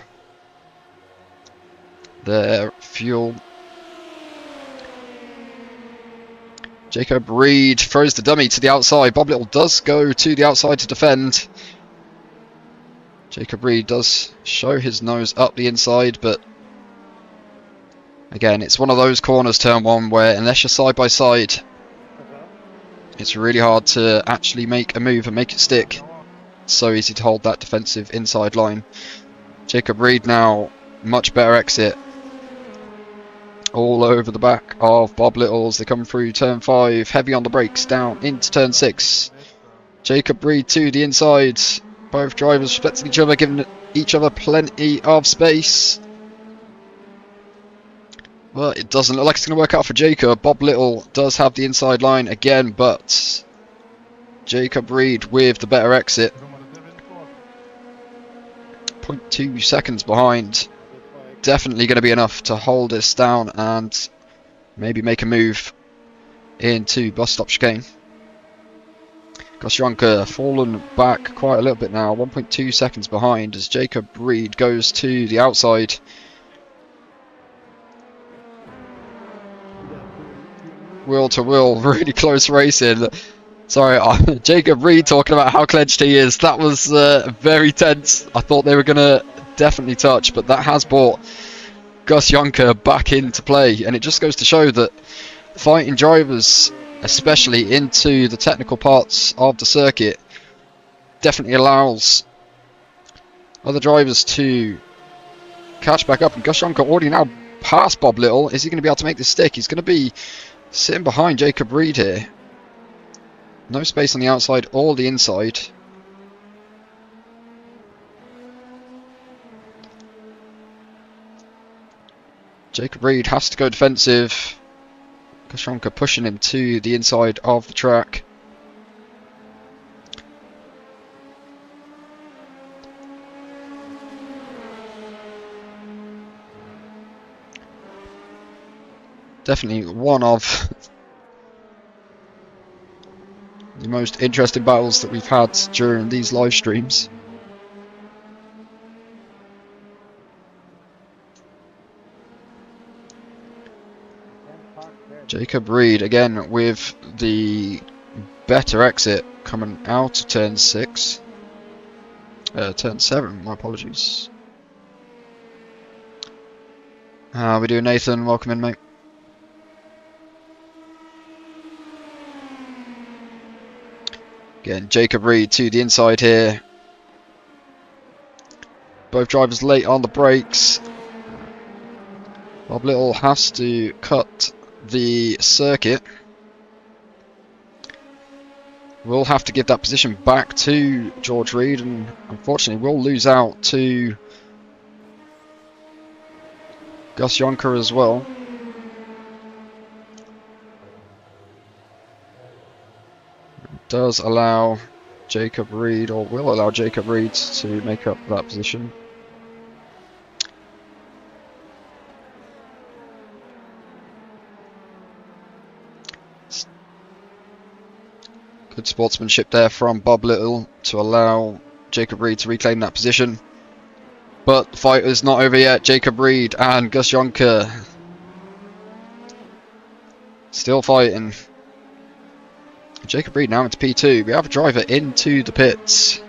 their fuel. Jacob Reed throws the dummy to the outside. Bob Little does go to the outside to defend. Jacob Reed does show his nose up the inside, but again, it's one of those corners, turn one, where unless you're side by side, it's really hard to actually make a move and make it stick. It's so easy to hold that defensive inside line. Jacob Reed now, much better exit. All over the back of Bob Little as they come through turn 5, heavy on the brakes, down into turn 6. Jacob Reed to the inside. Both drivers respecting each other, giving each other plenty of space. Well, it doesn't look like it's going to work out for Jacob. Bob Little does have the inside line again, but Jacob Reed with the better exit. 0.2 seconds behind. Definitely going to be enough to hold this down and maybe make a move into bus stop chicane. Gosjonka fallen back quite a little bit now, 1.2 seconds behind as Jacob Reed goes to the outside. Wheel to wheel, really close racing. Sorry, Jacob Reed talking about how clenched he is. That was very tense. I thought they were going to definitely touch, but that has brought Gosjonka back into play, and it just goes to show that fighting drivers, especially into the technical parts of the circuit, definitely allows other drivers to catch back up. And Gosjonka already now past Bob Little. Is he going to be able to make this stick? He's going to be sitting behind Jacob Reed here. No space on the outside or the inside. Jacob Reed has to go defensive. Gosjonka pushing him to the inside of the track. Definitely one of the most interesting battles that we've had during these live streams. Jacob Reed again with the better exit coming out of turn 6. Turn 7, my apologies. How we doing, Nathan? Welcome in, mate. Again, Jacob Reed to the inside here. Both drivers late on the brakes. Bob Little has to cut the circuit. We'll have to give that position back to George Reed, and unfortunately we'll lose out to Gosjonka as well. It does allow Jacob Reed, or will allow Jacob Reed to make up that position. Good sportsmanship there from Bob Little to allow Jacob Reed to reclaim that position. But the fight is not over yet. Jacob Reed and Gosjonka still fighting. Jacob Reed now into P2. We have a driver into the pits.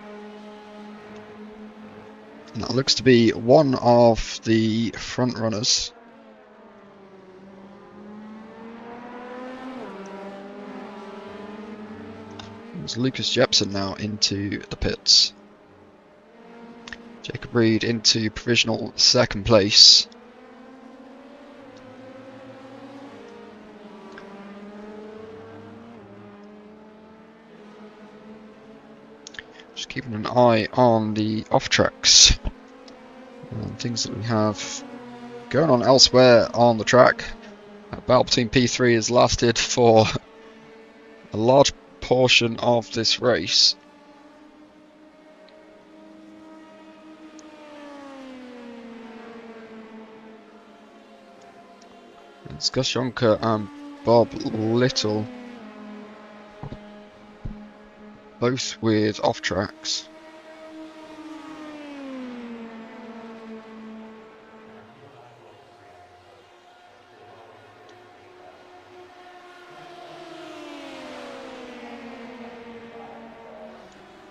And that looks to be one of the front runners. It's Lucas Jepson now into the pits. Jacob Reed into provisional second place. Just keeping an eye on the off tracks and things that we have going on elsewhere on the track. That battle between P3 has lasted for a large portion of this race. It's Gosjonka and Bob Little both with off tracks.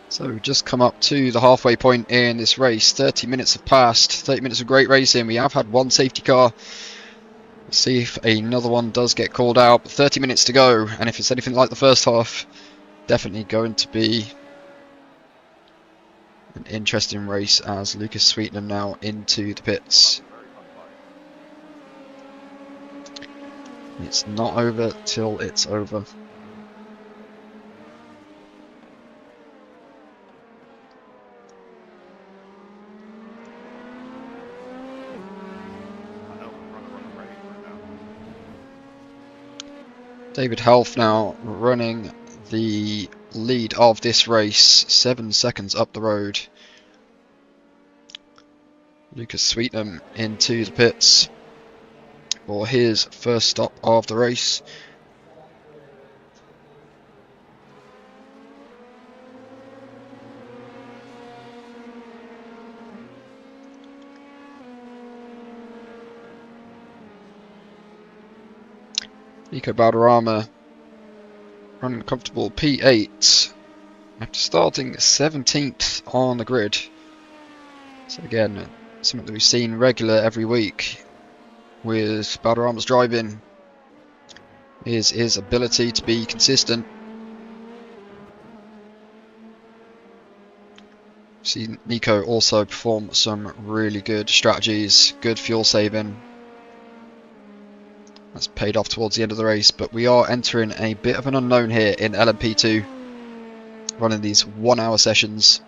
So we've just come up to the halfway point in this race. 30 minutes have passed. 30 minutes of great racing. We have had one safety car. Let's see if another one does get called out. But 30 minutes to go, and if it's anything like the first half, definitely going to be an interesting race as Lucas Sweetenham now into the pits. It's not over till it's over. David Health now running the lead of this race, 7 seconds up the road. Lucas Sweetenham into the pits for his first stop of the race. Nico Balderrama running a comfortable P8 after starting 17th on the grid. So again, something that we've seen regular every week with Balderrama's driving is his ability to be consistent. See Nico also perform some really good strategies, good fuel saving. That's paid off towards the end of the race, but we are entering a bit of an unknown here in LMP2, running these 1 hour sessions.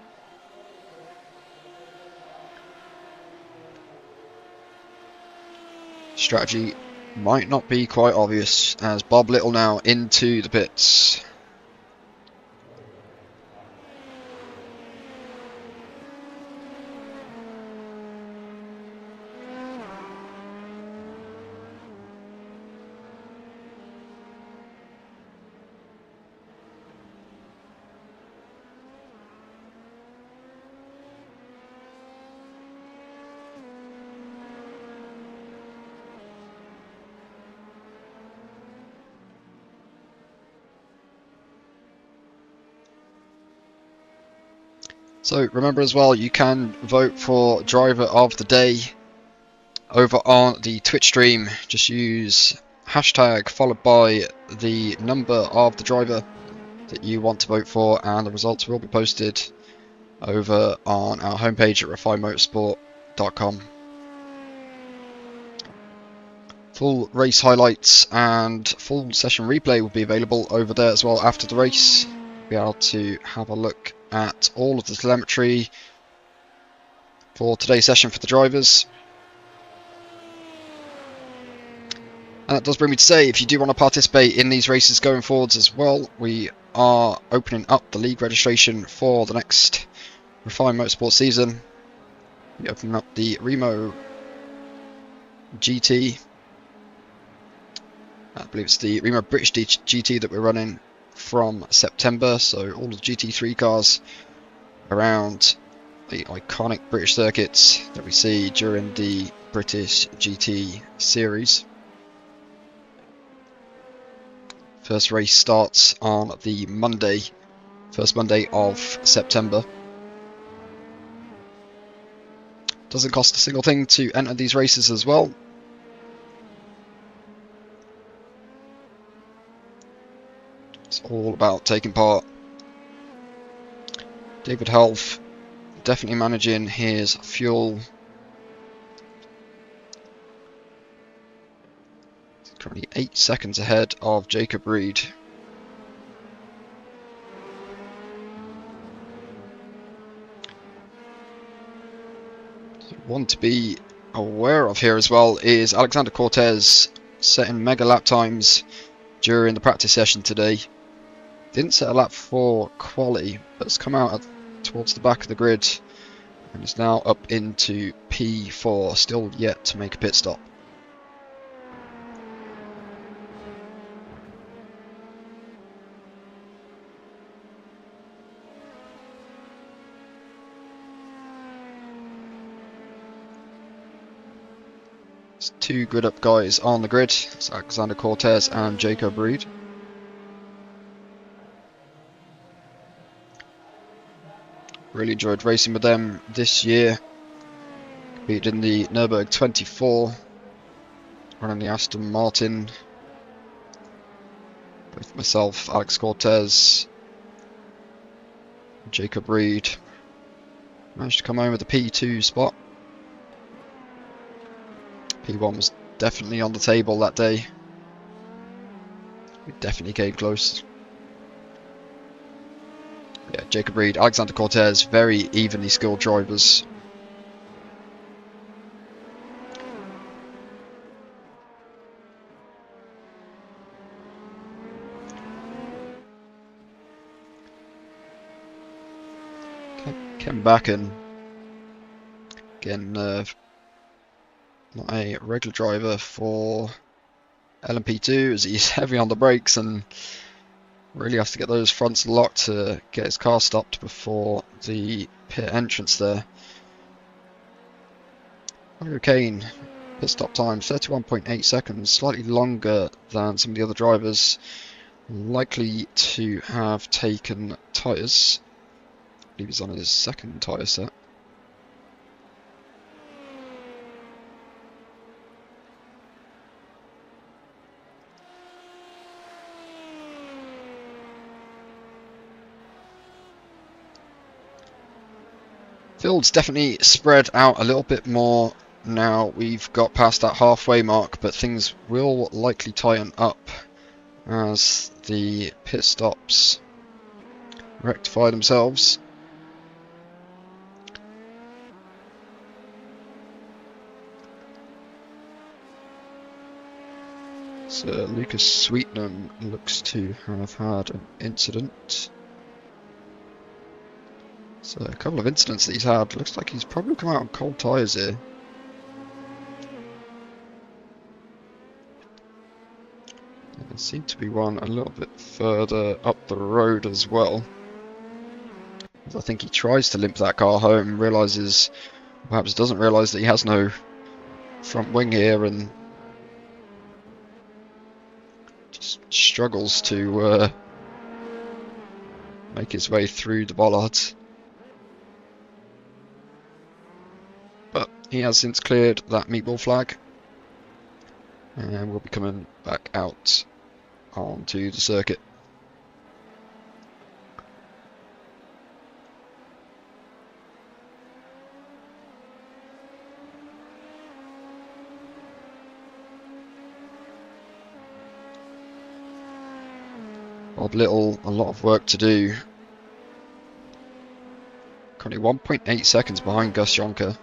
Strategy might not be quite obvious as Bob Little now into the pits. So remember as well, you can vote for driver of the day over on the Twitch stream. Just use hashtag followed by the number of the driver that you want to vote for, and the results will be posted over on our homepage at refinemotorsport.com. Full race highlights and full session replay will be available over there as well after the race. You'll be able to have a look at all of the telemetry for today's session for the drivers. And that does bring me to say, if you do want to participate in these races going forwards as well, we are opening up the league registration for the next Refined Motorsport season. We're opening up the Remo GT. I believe it's the Remo British GT that we're running from September, so all of the GT3 cars around the iconic British circuits that we see during the British GT series. First race starts on the Monday, first Monday of September. Doesn't cost a single thing to enter these races as well. It's all about taking part. David Health definitely managing his fuel. He's currently 8 seconds ahead of Jacob Reed. One to be aware of here as well is Alexander Cortez setting mega lap times during the practice session today. Didn't set a lap for quali, but has come out towards the back of the grid and is now up into P4, still yet to make a pit stop. two grid up guys on the grid. It's Alexander Cortez and Jacob Reed. Really enjoyed racing with them this year. Competed in the Nürburgring 24, running the Aston Martin. Both myself, Alex Cortez, Jacob Reed managed to come home with a P2 spot. P1 was definitely on the table that day. We definitely came close. Yeah, Jacob Reed, Alexander Cortez, very evenly skilled drivers. Ken Backen, again, not a regular driver for Lmp2 as he's heavy on the brakes and really has to get those fronts locked to get his car stopped before the pit entrance there. Oliver Kane, pit stop time 31.8 seconds, slightly longer than some of the other drivers, likely to have taken tyres. I believe he's on his second tyre set. Field's definitely spread out a little bit more now we've got past that halfway mark, but things will likely tighten up as the pit stops rectify themselves. So Lucas Sweetnam looks to have had an incident. So a couple of incidents that he's had. Looks like he's probably come out on cold tyres here. And there seemed to be one a little bit further up the road as well. I think he tries to limp that car home, realises, perhaps doesn't realise that he has no front wing here and just struggles to make his way through the bollards. But he has since cleared that meatball flag and will be coming back out onto the circuit. Bob Little, a lot of work to do. Currently 1.8 seconds behind Gus Jonker.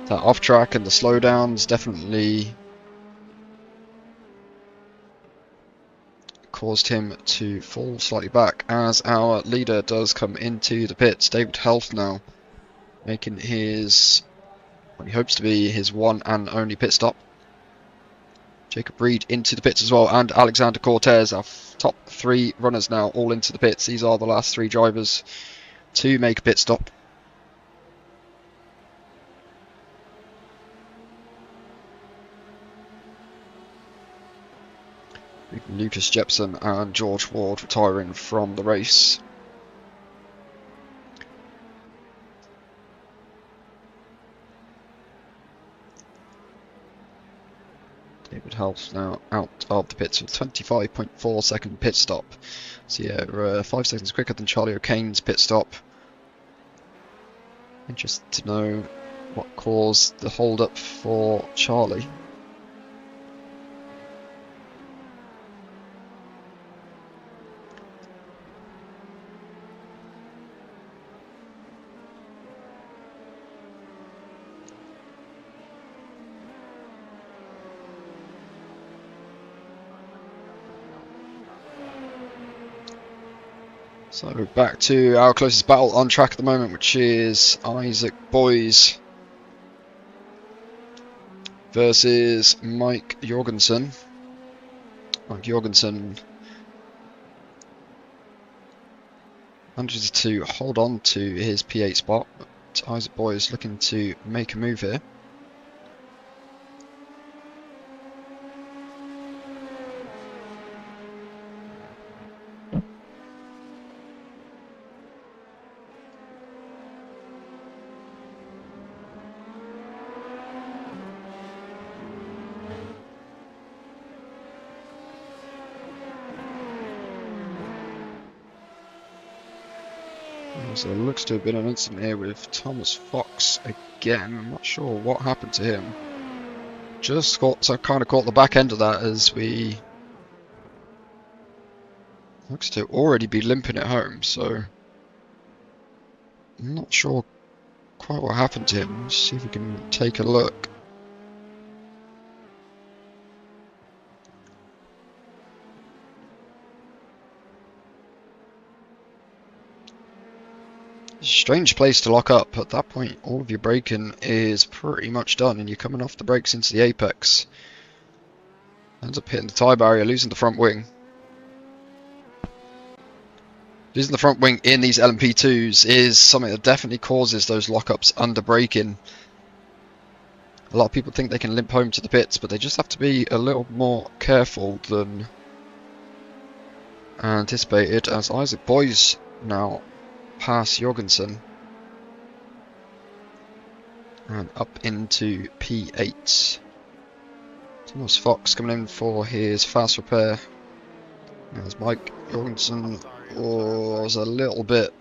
That off track and the slowdowns definitely caused him to fall slightly back as our leader does come into the pits. David Health now making his, what he hopes to be his one and only pit stop. Jacob Reed into the pits as well, and Alexander Cortez, our top three runners now, all into the pits. These are the last three drivers to make a pit stop. Lucas Jepson and George Ward retiring from the race. David Helps now out of the pits with 25.4 second pit stop. So yeah, 5 seconds quicker than Charlie O'Kane's pit stop. Interested to know what caused the hold up for Charlie. So back to our closest battle on track at the moment, which is Isaac Boys versus Mike Jorgensen. Mike Jorgensen manages to hold on to his P8 spot, but Isaac Boy is looking to make a move here. So it looks to have been an incident here with Thomas Fox again. I'm not sure what happened to him. Just got, so kind of caught the back end of that as we looks to already be limping it home. So I'm not sure quite what happened to him. Let's see if we can take a look. Strange place to lock up. At that point, all of your braking is pretty much done, and you're coming off the brakes into the apex. Ends up hitting the tie barrier, losing the front wing. Losing the front wing in these Lmp2s is something that definitely causes those lockups under braking. A lot of people think they can limp home to the pits, but they just have to be a little more careful than anticipated, as Isaac Boys now pass Jorgensen and up into P8. Thomas Fox coming in for his fast repair. There's Mike Jorgensen. Was a little bit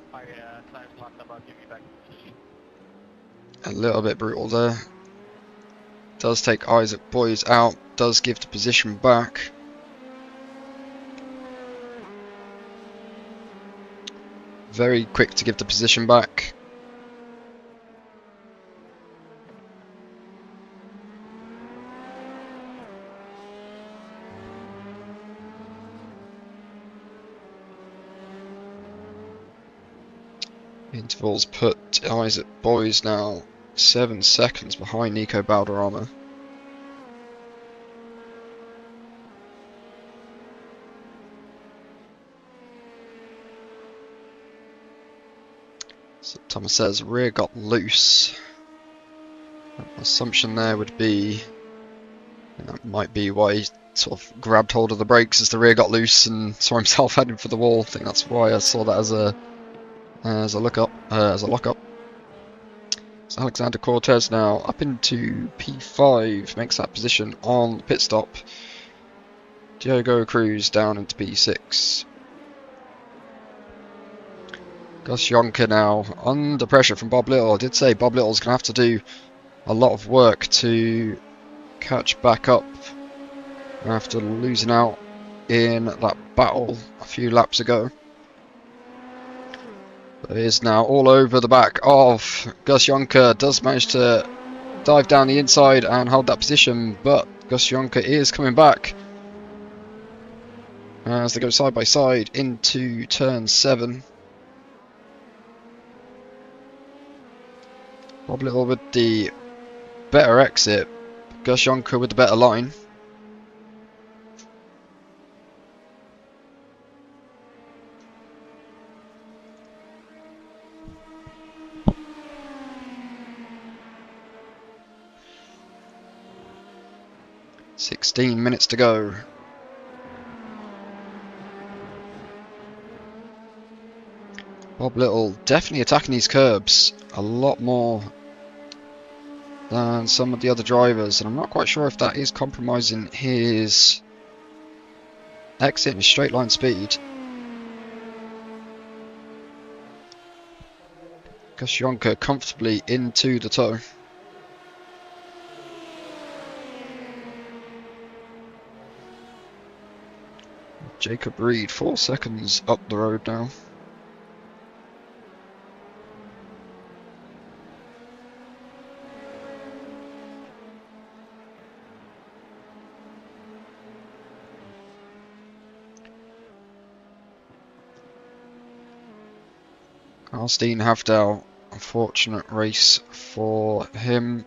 brutal there. Does take Isaac Boys out, does give the position back. Very quick to give the position back. Intervals put Isaac Boys now 7 seconds behind Nico Balderrama. So Thomas says rear got loose. Assumption there would be, and that might be why he sort of grabbed hold of the brakes as the rear got loose and saw himself heading for the wall. I think that's why I saw that as a lockup. So Alexander Cortez now up into P5, makes that position on the pit stop. Diogo Cruz down into P6. Gus Jonker now under pressure from Bob Little. I did say Bob Little's going to have to do a lot of work to catch back up after losing out in that battle a few laps ago. But it is now all over the back of Gus Jonker. Does manage to dive down the inside and hold that position, but Gus Jonker is coming back as they go side by side into turn 7. Bob Little with the better exit, Gus Jonker with the better line. $16 minutes to go. Bob Little definitely attacking these curbs a lot more than some of the other drivers, and I'm not quite sure if that is compromising his exit and straight line speed. Gus Jonker comfortably into the toe. Jacob Reed 4 seconds up the road now. Karlstein Havdal, unfortunate race for him.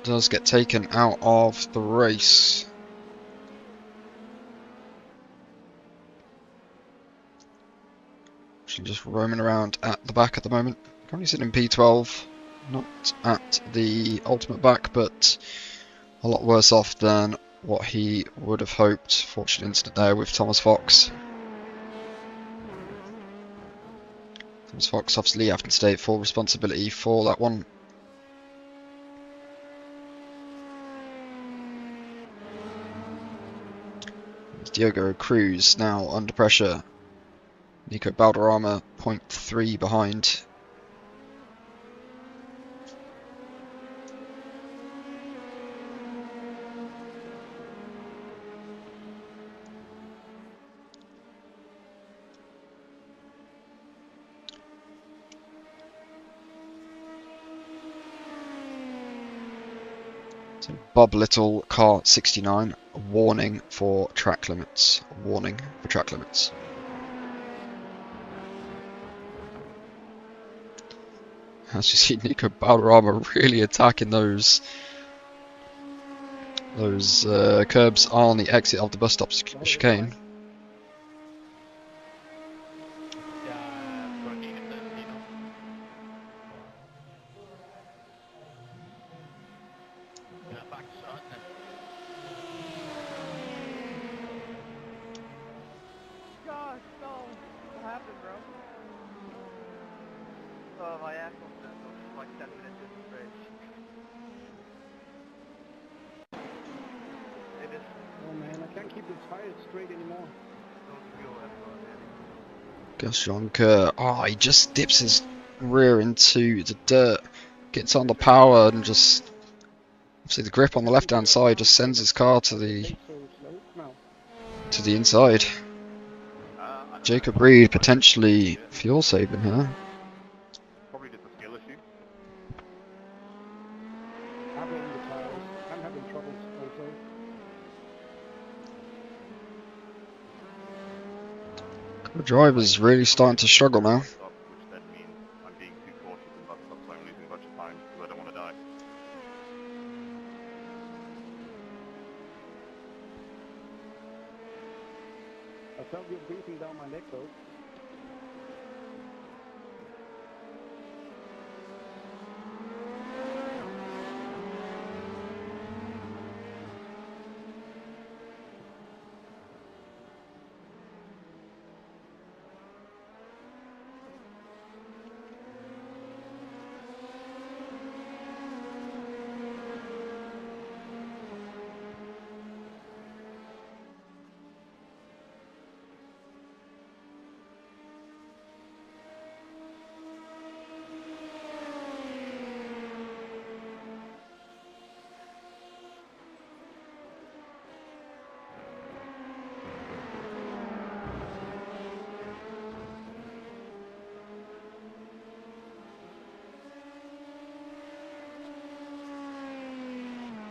Does get taken out of the race. Actually just roaming around at the back at the moment. Currently sitting in P12, not at the ultimate back, but a lot worse off than what he would have hoped. Fortunate incident there with Thomas Fox. Thomas Fox obviously having to take full responsibility for that one. Diogo Cruz now under pressure. Nico Balderrama 0.3 behind. So Bob Little, car 69, warning for track limits. Warning for track limits. As you see, Nico Balderrama really attacking those curbs on the exit of the bus stop chicane. Gosh, no. What happened, bro? Oh, my axle says it was like 10 minutes in the bridge. It is. Oh man, I can't keep the tires straight anymore. Don't feel that well, man. Gus Jonker, oh, he just dips his rear into the dirt, gets on the power and just, obviously the grip on the left hand side just sends his car to the inside. Jacob Reed potentially fuel saving here. Probably just a skill issue. I'm blaming the tires. I'm having troubles also. The driver's really starting to struggle now. Which then means I'm being too cautious in bus stops, so I'm losing a bunch of time because I don't want to die. I felt you breathing down my neck though.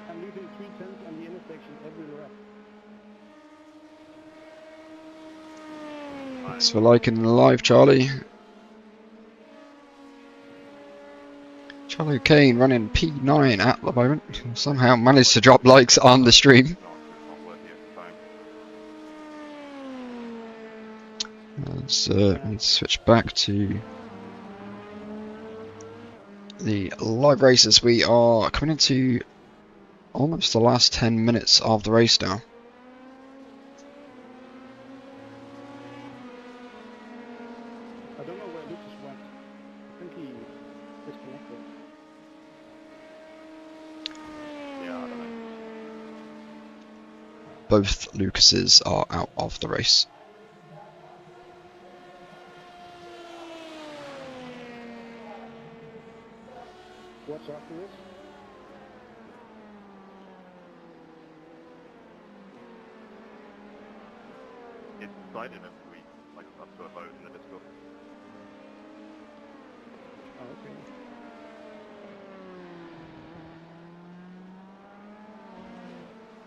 I'm leaving 310s on the intersection every lap. Thanks for liking the live, Charlie. Charlie Kane running P9 at the moment. Somehow managed to drop likes on the stream. It's not worth the extra time. Let's need to switch back to the live races. We are coming into almost the last 10 minutes of the race now. I don't know where Lucas went. I think he disconnected. Yeah, I don't know. Both Lucases are out of the race. What's after this? It's decided if we like up to a vote in the Discord. Oh, okay.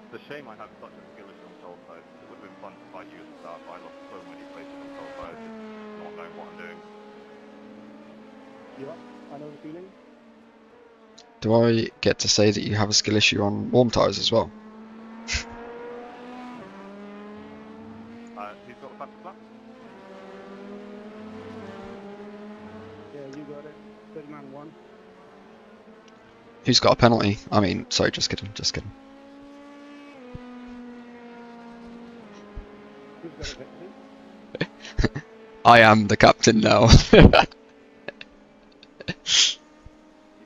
It's a shame I have such a skill issue on cold tires. It would have been fun to fight you at the start, but I lost so many places on cold tires, just not knowing what I'm doing. Yeah, I know the feeling. Do I get to say that you have a skill issue on warm tyres as well? Who's got the fastest lap? 30-man one. Who's got a penalty? I mean, sorry, just kidding, just kidding. Who's got a victory? I am the captain now. He's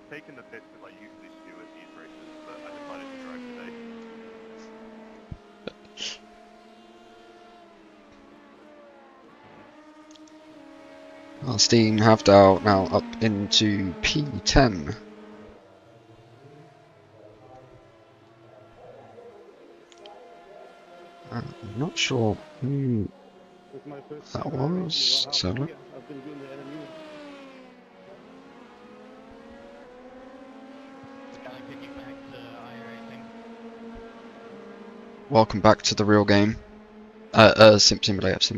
taken the piss because I usually steward these races, but I decided to drive today. Steam Havdal now up into P10. I'm not sure who It's my first that time racing was. about So half a look. year. I've been doing the LMU. Can I take you back to Iracing? Welcome back to the real game. Simulator. This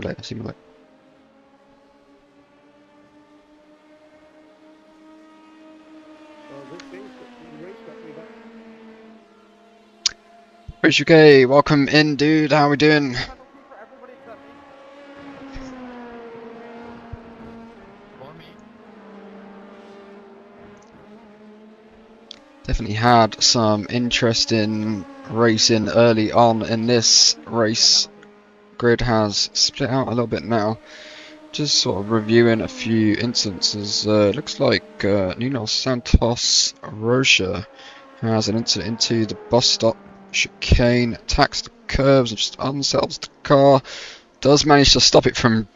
race got me back. Rich UK, welcome in, dude. How we doing? Penalty for everybody except me. For me? Definitely had some interesting racing early on in this race. Grid has split out a little bit now. Just sort of reviewing a few instances. Looks like Nuno Santos Rocha has an incident into the bus stop chicane, attacks the curves and just unsettles the car. Does manage to stop it from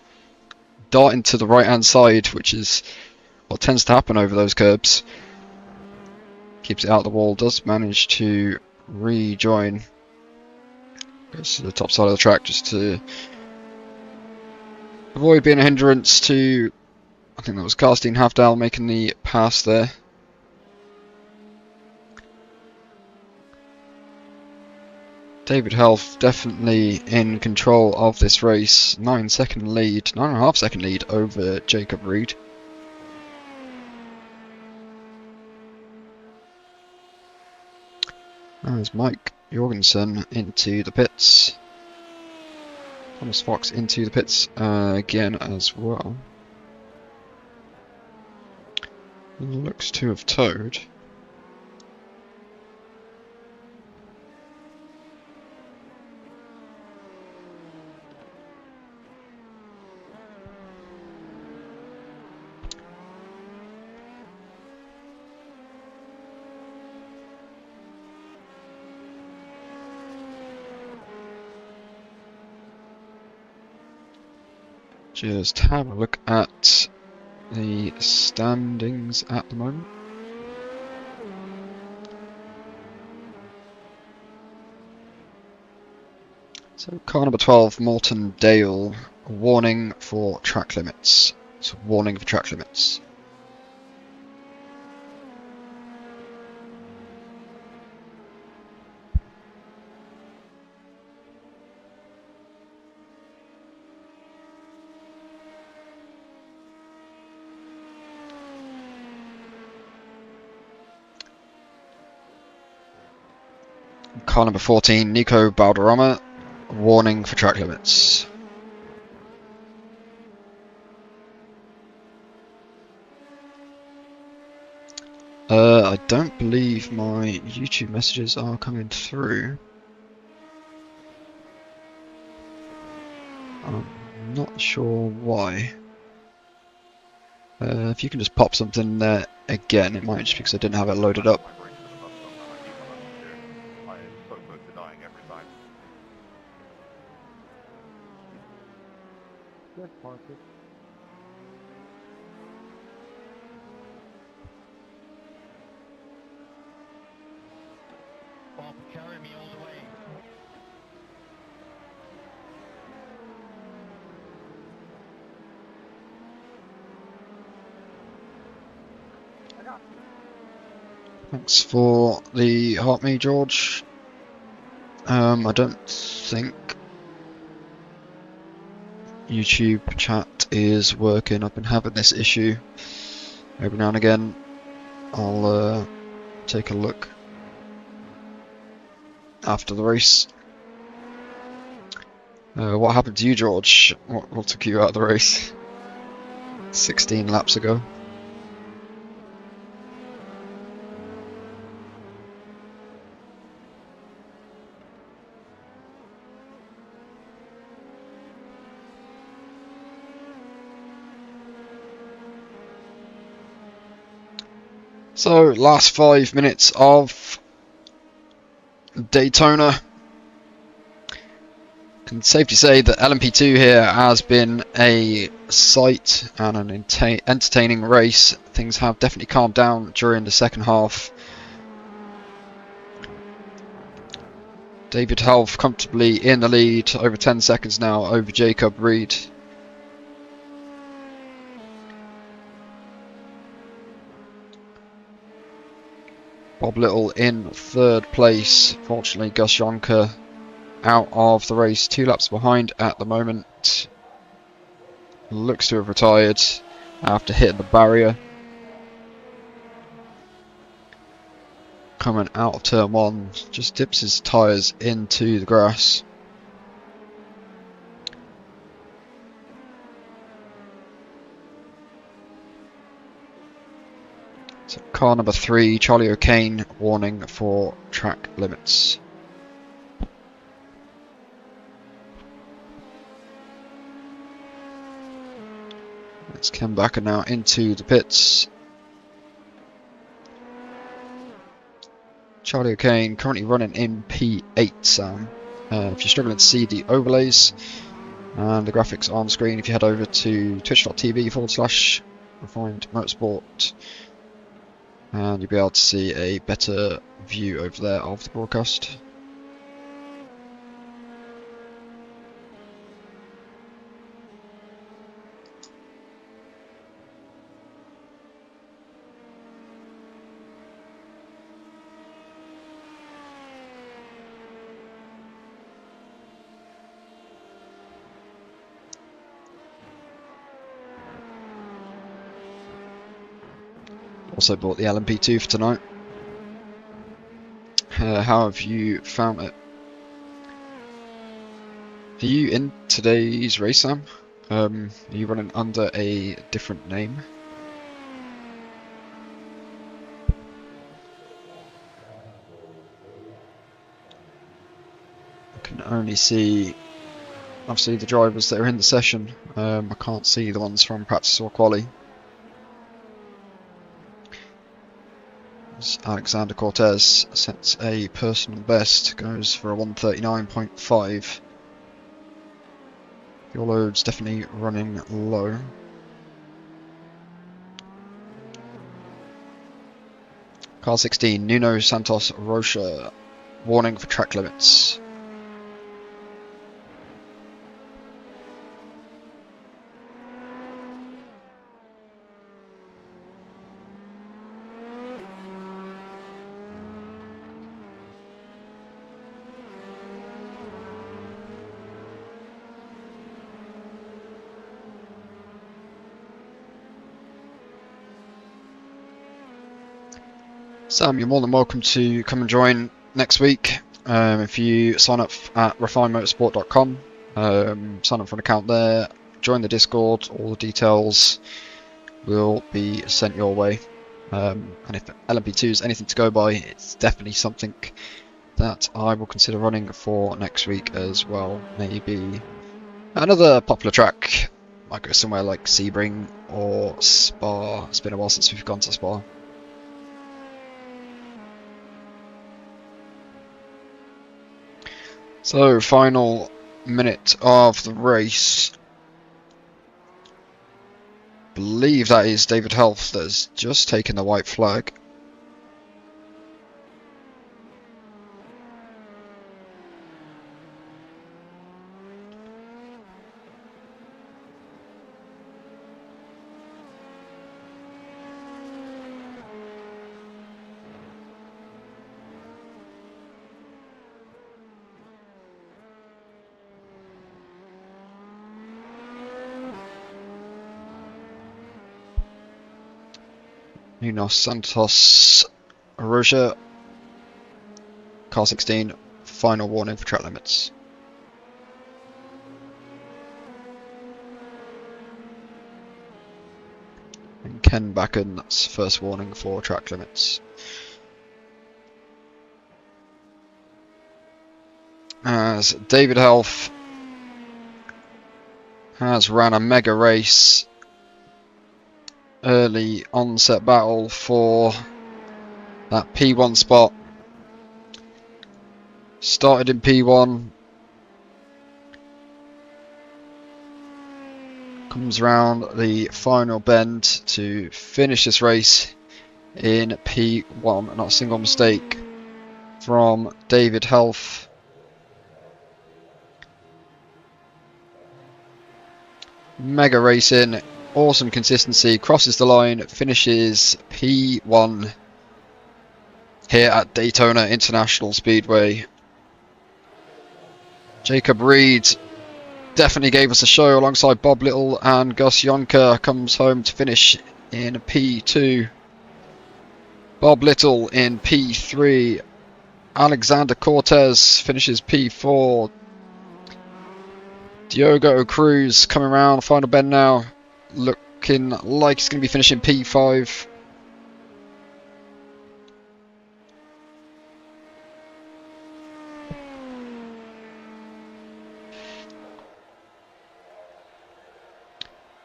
darting to the right hand side, which is what tends to happen over those curbs. Keeps it out of the wall, does manage to rejoin. Goes to the top side of the track just to avoid being a hindrance to, I think that was Karsten Havdal making the pass there. David Health definitely in control of this race. 9.5 second lead over Jacob Reed. There's Mike Jorgensen into the pits. Thomas Fox into the pits again as well. Looks to have towed. Just have a look at the standings at the moment. So car number 12, Morton Dale, warning for track limits. So warning for track limits. Car number 14, Nico Balderrama, warning for track limits. I don't believe my YouTube messages are coming through. I'm not sure why. If you can just pop something there again, it might just be because I didn't have it loaded up. I am so close to dying every time. Let's park it. Bob, carry me all the way. I got you. Thanks for the hot me, George. I don't think YouTube chat is working. I've been having this issue every now and again. I'll take a look after the race. What happened to you, George? What took you out of the race? 16 laps ago. So, last 5 minutes of Daytona. Can safely say that Lmp2 here has been a sight and an entertaining race. Things have definitely calmed down during the second half. David Half comfortably in the lead, over 10 seconds now over Jacob Reed. Bob Little in third place. Fortunately, Gus Jonker out of the race, 2 laps behind at the moment. Looks to have retired after hitting the barrier. Coming out of turn 1, just dips his tyres into the grass. So car number 3, Charlie O'Kane, warning for track limits. Let's come back now into the pits. Charlie O'Kane currently running in P8, Sam. If you're struggling to see the overlays and the graphics on screen, if you head over to twitch.tv/refined motorsport, and you'll be able to see a better view over there of the broadcast. Also bought the Lmp2 for tonight. How have you found it? Are you in today's race, Sam? Are you running under a different name? I can only see, obviously, the drivers that are in the session. I can't see the ones from practice or quali. Alexander Cortez sets a personal best, goes for a 139.5. Your load's definitely running low. Car 16, Nuno Santos Rocha, warning for track limits. Sam, you're more than welcome to come and join next week. If you sign up at refinemotorsport.com, sign up for an account there, join the Discord, all the details will be sent your way. And if LMP2 is anything to go by, it's definitely something that I will consider running for next week as well. Maybe another popular track, might go somewhere like Sebring or Spa. It's been a while since we've gone to Spa. So, final minute of the race. Believe that is David Health that has just taken the white flag. Nuno Santos Rocha, car 16, final warning for track limits. And Ken Backen's first warning for track limits. As David Health has ran a mega race, early onset battle for that P1 spot. Started in P1. Comes round the final bend to finish this race in P1. Not a single mistake from David Health. Mega racing, awesome consistency, crosses the line, finishes P1 here at Daytona International Speedway. Jacob Reed definitely gave us a show alongside Bob Little, and Gus Jonker comes home to finish in P2. Bob Little in P3. Alexander Cortez finishes P4. Diogo Cruz coming around, final bend now, looking like he's going to be finishing P5.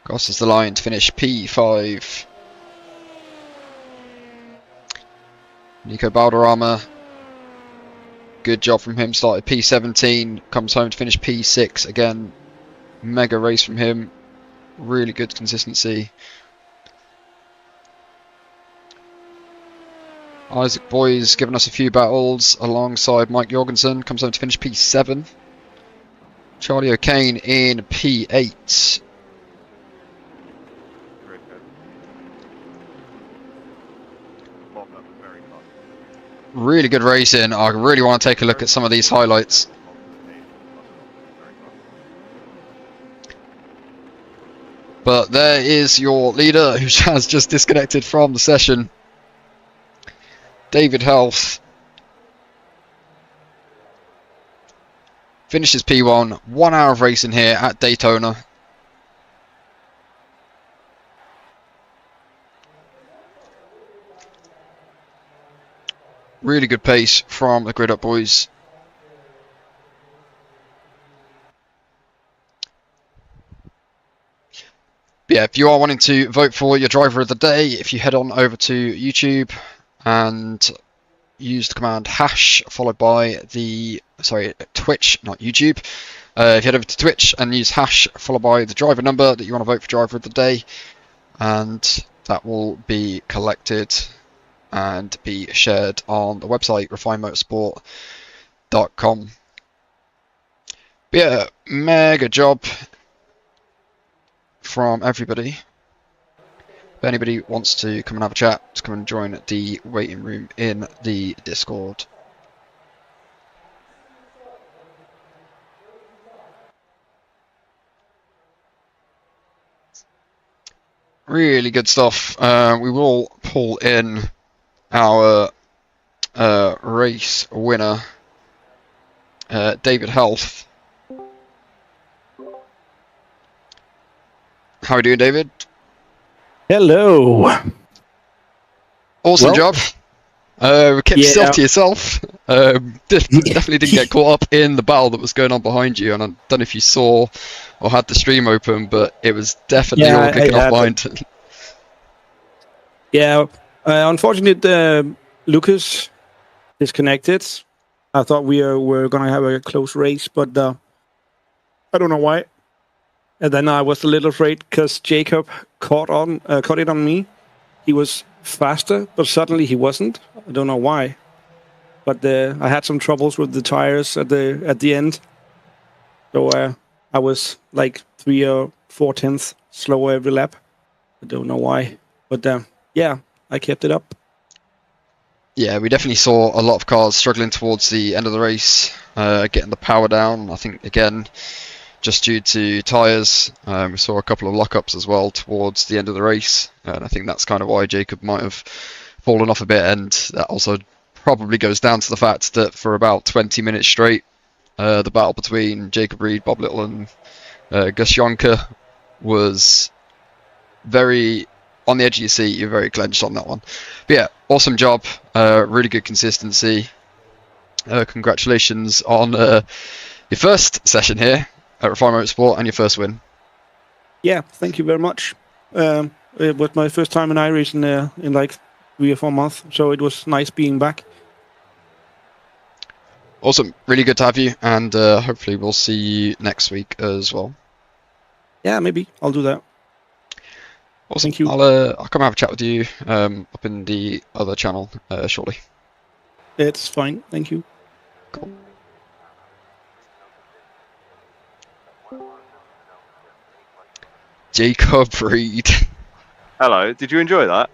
Crosses the line to finish P5. Nico Balderrama, good job from him, started P17, comes home to finish P6 again. Mega race from him, really good consistency. Isaac Boy's given us a few battles alongside Mike Jorgensen, comes home to finish P7. Charlie O'Kane in P8. Really good racing. I really want to take a look at some of these highlights. But there is your leader, who has just disconnected from the session. David Health finishes P1. 1 hour of racing here at Daytona. Really good pace from the Grid Up boys. Yeah, if you are wanting to vote for your driver of the day, if you head on over to YouTube and use the command hash followed by the, sorry, Twitch, not YouTube. If you head over to Twitch and use hash followed by the driver number that you want to vote for driver of the day, and that will be collected and be shared on the website refinemotorsport.com. But yeah, mega job from everybody. If anybody wants to come and have a chat, just come and join the waiting room in the Discord. Really good stuff. We will pull in our race winner, David Health. How are you doing, David? Hello. Awesome job. Kept yourself to yourself. Definitely didn't get caught up in the battle that was going on behind you, and I don't know if you saw or had the stream open, but it was definitely all kicking off behind. Yeah, unfortunately, Lucas disconnected. I thought we were going to have a close race, but I don't know why. And then I was a little afraid because Jacob caught it on me. He was faster, but suddenly he wasn't. I don't know why. But I had some troubles with the tires at the end. So I was like 3 or 4 tenths slower every lap. I don't know why. But yeah, I kept it up. Yeah, we definitely saw a lot of cars struggling towards the end of the race, getting the power down. I think, again, just due to tyres. We saw a couple of lockups as well towards the end of the race, and I think that's kind of why Jacob might have fallen off a bit, and that also probably goes down to the fact that for about 20 minutes straight, the battle between Jacob Reed, Bob Little and Gus Jonker was very on the edge of your seat. You're very clenched on that one. But yeah, awesome job, really good consistency. Congratulations on your first session here at Refine Motorsport and your first win. Yeah, thank you very much. It was my first time in Iracing in like 3 or 4 months. So it was nice being back. Awesome. Really good to have you, and hopefully we'll see you next week as well. Yeah, maybe I'll do that. Awesome. Thank you. I'll come have a chat with you up in the other channel shortly. It's fine. Thank you. Cool. Jacob Reed. Hello, did you enjoy that?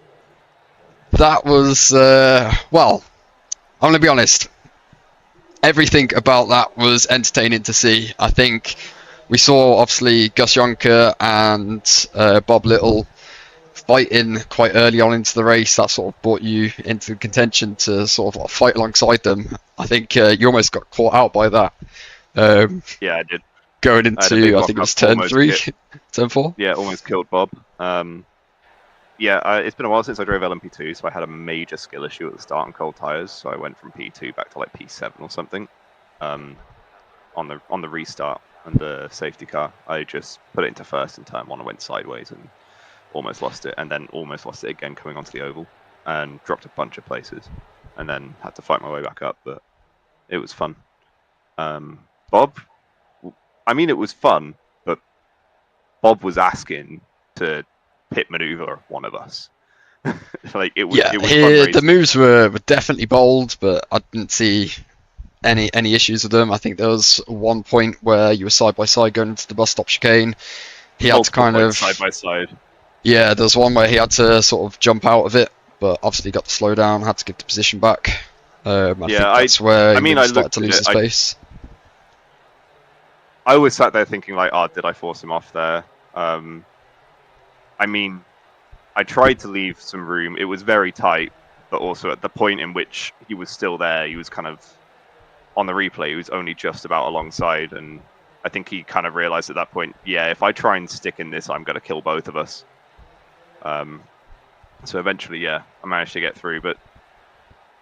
That was, well, I'm going to be honest. Everything about that was entertaining to see. I think we saw, obviously, Gus Jonker and Bob Little fighting quite early on into the race. That sort of brought you into contention to sort of fight alongside them. I think you almost got caught out by that. Yeah, I did. Going into, I think it was turn 3, turn 4. Yeah, almost killed Bob. Yeah, it's been a while since I drove Lmp2, so I had a major skill issue at the start on cold tires. So I went from P2 back to like P7 or something. On the restart and the safety car, I just put it into first in turn 1 and went sideways and almost lost it, and then almost lost it again coming onto the oval and dropped a bunch of places, and then had to fight my way back up. But it was fun. Bob, I mean, it was fun, but Bob was asking to pit maneuver one of us. Like it was. Yeah, it was fun the moves were definitely bold, but I didn't see any issues with them. I think there was one point where you were side by side going into the bus stop chicane. He had to kind of side by side. Yeah, there was one where he had to sort of jump out of it, but obviously got the slow down, had to give the position back. I think that's where he really started to lose his pace. I was sat there thinking like, oh, did I force him off there? I mean, I tried to leave some room. It was very tight, but also at the point in which he was still there, he was kind of on the replay. He was only just about alongside, and I think he kind of realized at that point, yeah, if I try and stick in this, I'm going to kill both of us. So eventually, yeah, I managed to get through, but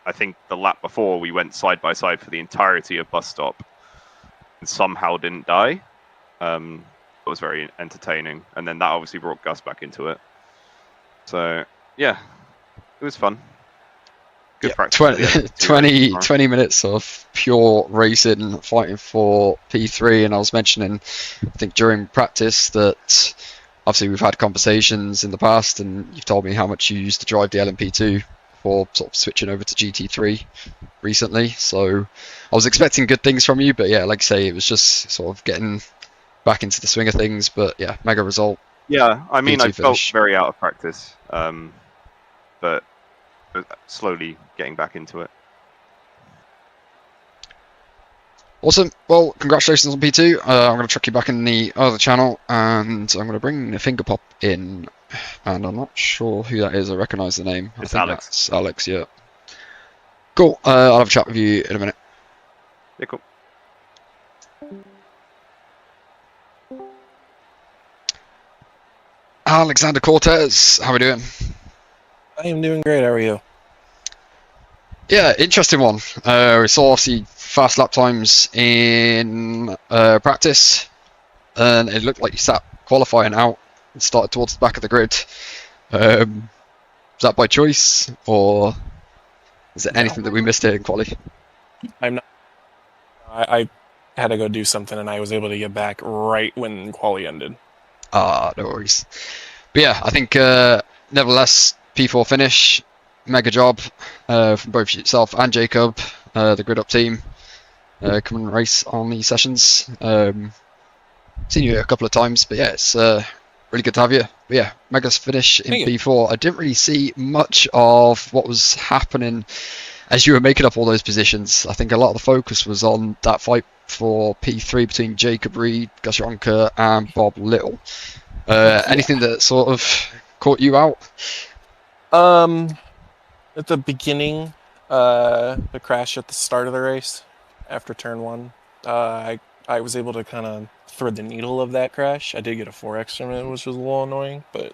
I think the lap before we went side by side for the entirety of bus stop and somehow didn't die. It was very entertaining, and then that obviously brought Gus back into it. So yeah, it was fun. Good practice. 20 minutes of pure racing, fighting for P3, and I was mentioning, I think during practice, that obviously we've had conversations in the past, and you've told me how much you used to drive the LMP2 before sort of switching over to GT3 recently. So I was expecting good things from you, but yeah, like I say, it was just sort of getting back into the swing of things. But yeah, mega result. Yeah, I mean, P2 I felt finish. very out of practice, but slowly getting back into it. Awesome. Well, congratulations on P2. I'm going to chuck you back in the other channel, and I'm going to bring the finger pop in. And I'm not sure who that is. I recognise the name. It's I think Alex. That's Alex, yeah. Cool. I'll have a chat with you in a minute. Yeah, cool. Alexander Cortez, how are we doing? I am doing great. How are you? Yeah, interesting one. We saw obviously fast lap times in practice, and it looked like you sat qualifying out and started towards the back of the grid. Was that by choice, or is there anything that we missed here in quali? I'm not. I had to go do something, and I was able to get back right when quali ended. No worries. But yeah, I think nevertheless, P4 finish, mega job from both yourself and Jacob, the grid up team. Come and race on these sessions. Seen you a couple of times, but yeah, it's really good to have you. But yeah, mega finish in P4. I didn't really see much of what was happening as you were making up all those positions. I think a lot of the focus was on that fight for P3 between Jacob Reed, Gus Jonker, and Bob Little. Anything that sort of caught you out? At the beginning, the crash at the start of the race, after turn 1, I was able to kind of thread the needle of that crash. I did get a 4X from it, which was a little annoying, but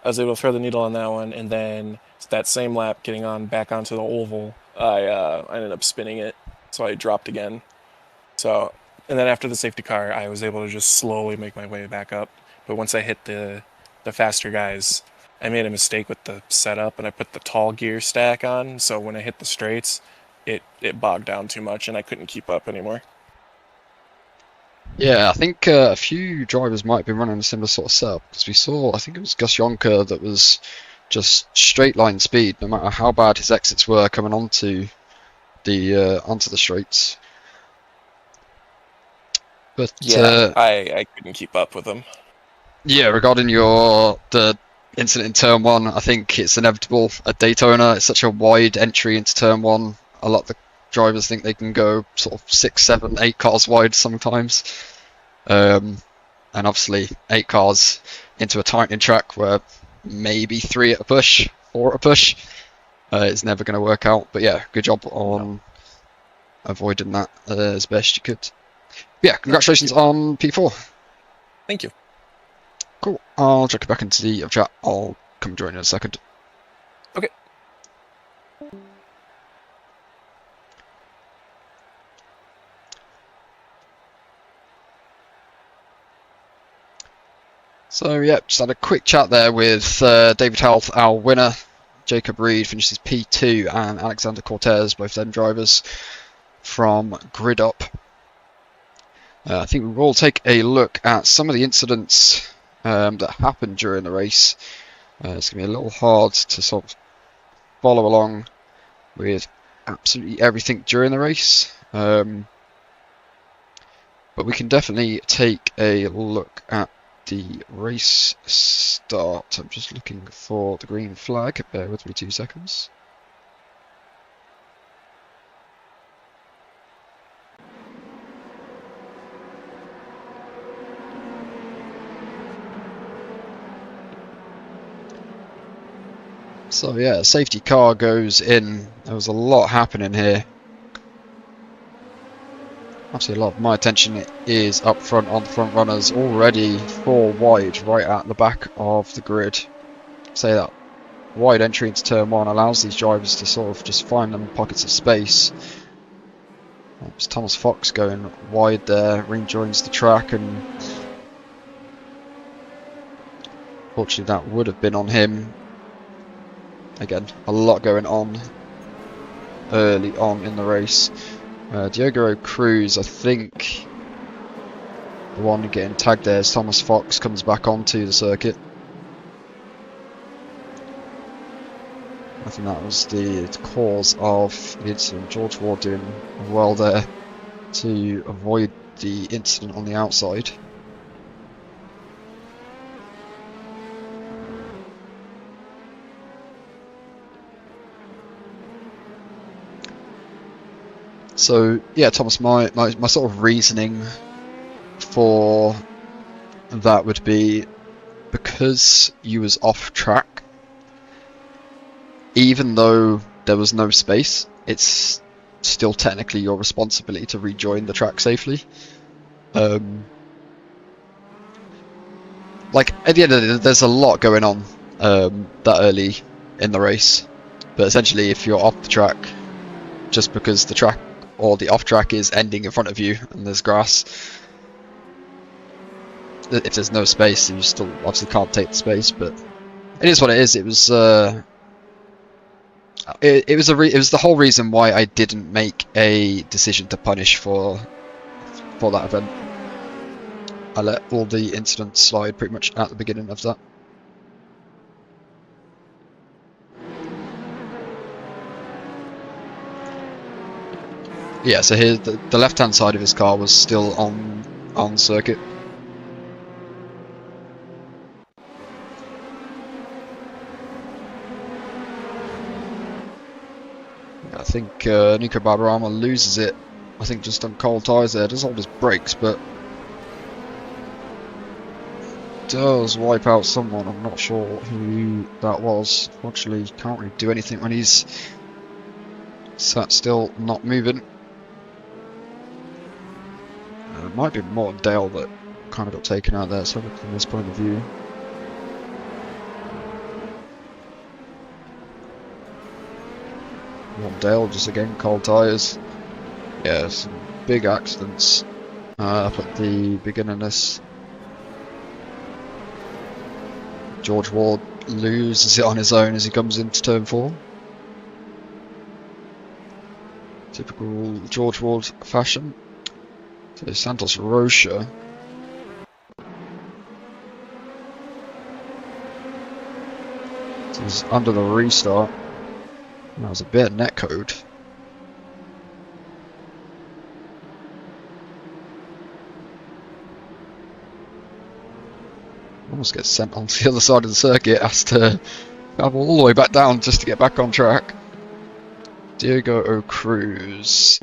I was able to thread the needle on that one, and then that same lap, getting on back onto the oval, I ended up spinning it, so I dropped again. So, and then after the safety car, I was able to just slowly make my way back up. But once I hit the faster guys, I made a mistake with the setup, and I put the tall gear stack on, so when I hit the straights, it bogged down too much, and I couldn't keep up anymore. Yeah, I think a few drivers might be running a similar sort of setup, because we saw, I think it was Gus Jonker that was just straight line speed, no matter how bad his exits were coming onto the straights. But Yeah, I couldn't keep up with them. yeah, regarding the incident in turn 1, I think it's inevitable at Daytona. It's such a wide entry into turn 1. A lot of the drivers think they can go sort of 6, 7, 8 cars wide sometimes. And obviously 8 cars into a tightening track where maybe 3 at a push, 4 at a push, it's never going to work out. But yeah, good job on avoiding that as best you could. Yeah, congratulations on P4. Thank you. Cool. I'll check it back into the chat. I'll come join in a second. Okay. So yeah, just had a quick chat there with David Health, our winner. Jacob Reed finishes P2, and Alexander Cortez, both them drivers from Grid Up. I think we will take a look at some of the incidents that happened during the race. It's going to be a little hard to sort of follow along with absolutely everything during the race. But we can definitely take a look at the race start. I'm just looking for the green flag. Bear with me 2 seconds. So yeah, safety car goes in. There was a lot happening here. Obviously, a lot of my attention is up front on the front runners, already 4 wide right at the back of the grid. Say that wide entry into turn 1 allows these drivers to sort of just find them pockets of space. It's Thomas Fox going wide there, rejoins the track, and fortunately that would have been on him. Again, a lot going on early on in the race. Diogo Cruz, I think the one getting tagged there is Thomas Fox, comes back onto the circuit. I think that was the cause of the incident. George Ward doing well there to avoid the incident on the outside. So yeah, Thomas, my sort of reasoning for that would be because you was off track, even though there was no space, it's still technically your responsibility to rejoin the track safely. Like at the end of the day, there's a lot going on that early in the race, but essentially if you're off the track, just because the track or the off track is ending in front of you and there's grass, if there's no space, then you still obviously can't take the space. But it is what it is. It was the whole reason why I didn't make a decision to punish for that event. I let all the incidents slide pretty much at the beginning of that. Yeah, so here the left-hand side of his car was still on circuit. I think Nico Barbarama loses it. I think just on cold tyres there. Does hold his brakes, but does wipe out someone. I'm not sure who that was. Actually, can't really do anything when he's sat still, not moving. It might be more Dale that kind of got taken out there, so from this point of view. More Dale, just again, cold tyres. Yeah, some big accidents up at the beginning of this. George Ward loses it on his own as he comes into turn 4. Typical George Ward fashion. So Santos Rocha. So he's under the restart. That was a bit of netcode. Almost gets sent onto the other side of the circuit, has to travel all the way back down just to get back on track. Diego O'Cruz.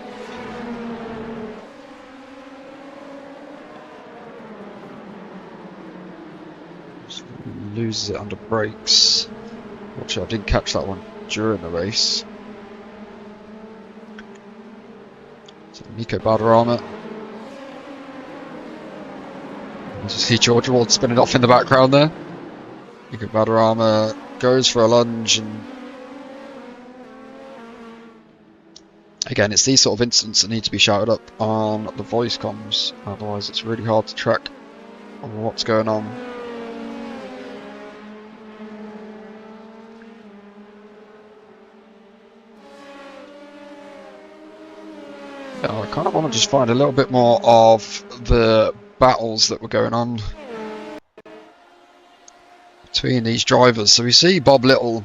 Just loses it under brakes. Watch out, I didn't catch that one during the race. So Nico Balderrama. You see George Ward spinning off in the background there. Nico Balderrama goes for a lunge, and again, it's these sort of incidents that need to be shouted up on the voice comms, otherwise it's really hard to track what's going on. I kind of want to just find a little bit more of the battles that were going on between these drivers. So we see Bob Little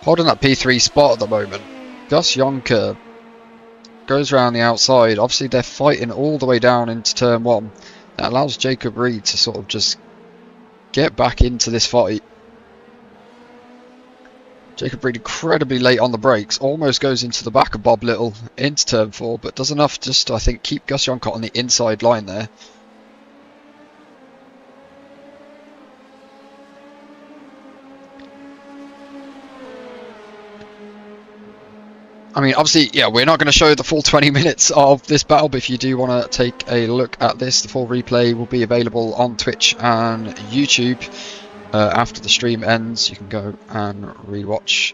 holding that P3 spot at the moment. Gus Yonker goes around the outside. Obviously they're fighting all the way down into turn 1. That allows Jacob Reed to sort of just get back into this fight. Jacob Reed incredibly late on the brakes, almost goes into the back of Bob Little into turn 4, but does enough just to, I think, keep Gus Yonker on the inside line there. I mean, obviously, yeah, we're not going to show the full 20 minutes of this battle, but if you do want to take a look at this, the full replay will be available on Twitch and YouTube. After the stream ends, you can go and rewatch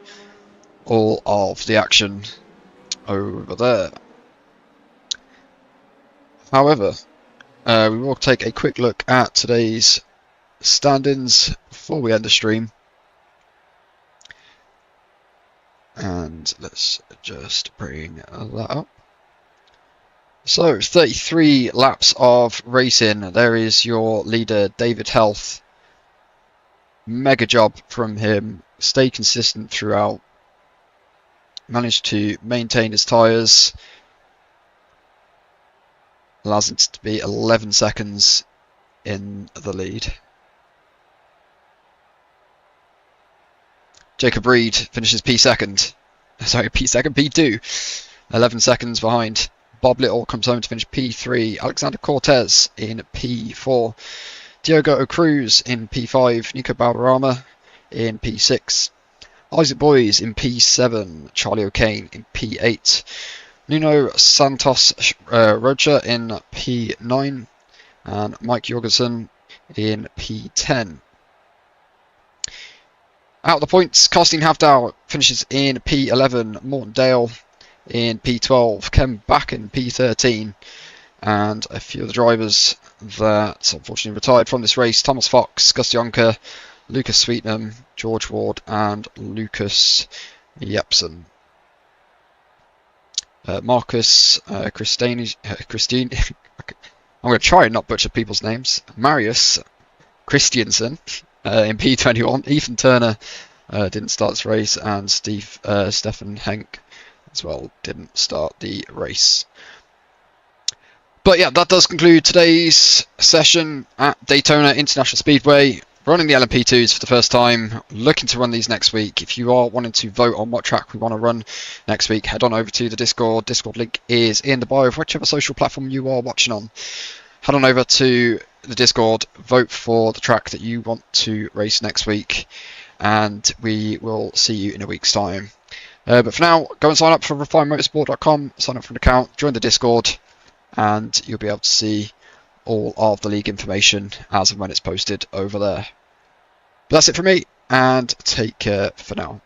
all of the action over there. However, we will take a quick look at today's stand-ins before we end the stream. And let's just bring that up. So, 33 laps of racing. There is your leader, David Health. Mega job from him. Stay consistent throughout. Managed to maintain his tyres. Allows him to be 11 seconds in the lead. Jacob Reed finishes P2. 11 seconds behind. Bob Little comes home to finish P3. Alexander Cortez in P4. Diego O'Cruz in P5. Nico Balderrama in P6. Isaac Boys in P7. Charlie O'Kane in P8. Nuno Santos Rocha in P9. And Mike Jorgensen in P10. Out of the points, Karsten Havdal finishes in P11, Morton Dale in P12, Ken Back in P13, and a few of the drivers that unfortunately retired from this race: Thomas Fox, Gus Yonker, Lucas Sweetnam, George Ward, and Lucas Jepsen. Marcus Christine, I'm going to try and not butcher people's names. Marius Christiansen in P21. Ethan Turner didn't start this race, and Stefan Henk as well didn't start the race. But yeah, that does conclude today's session at Daytona International Speedway. Running the Lmp2s for the first time, looking to run these next week. If you are wanting to vote on what track we want to run next week, head on over to the Discord. Discord link is in the bio of whichever social platform you are watching on. Head on over to the Discord, vote for the track that you want to race next week, and we will see you in a week's time. But for now, go and sign up for refinemotorsport.com, sign up for an account, join the Discord, and you'll be able to see all of the league information as and when it's posted over there. But that's it from me, and take care for now.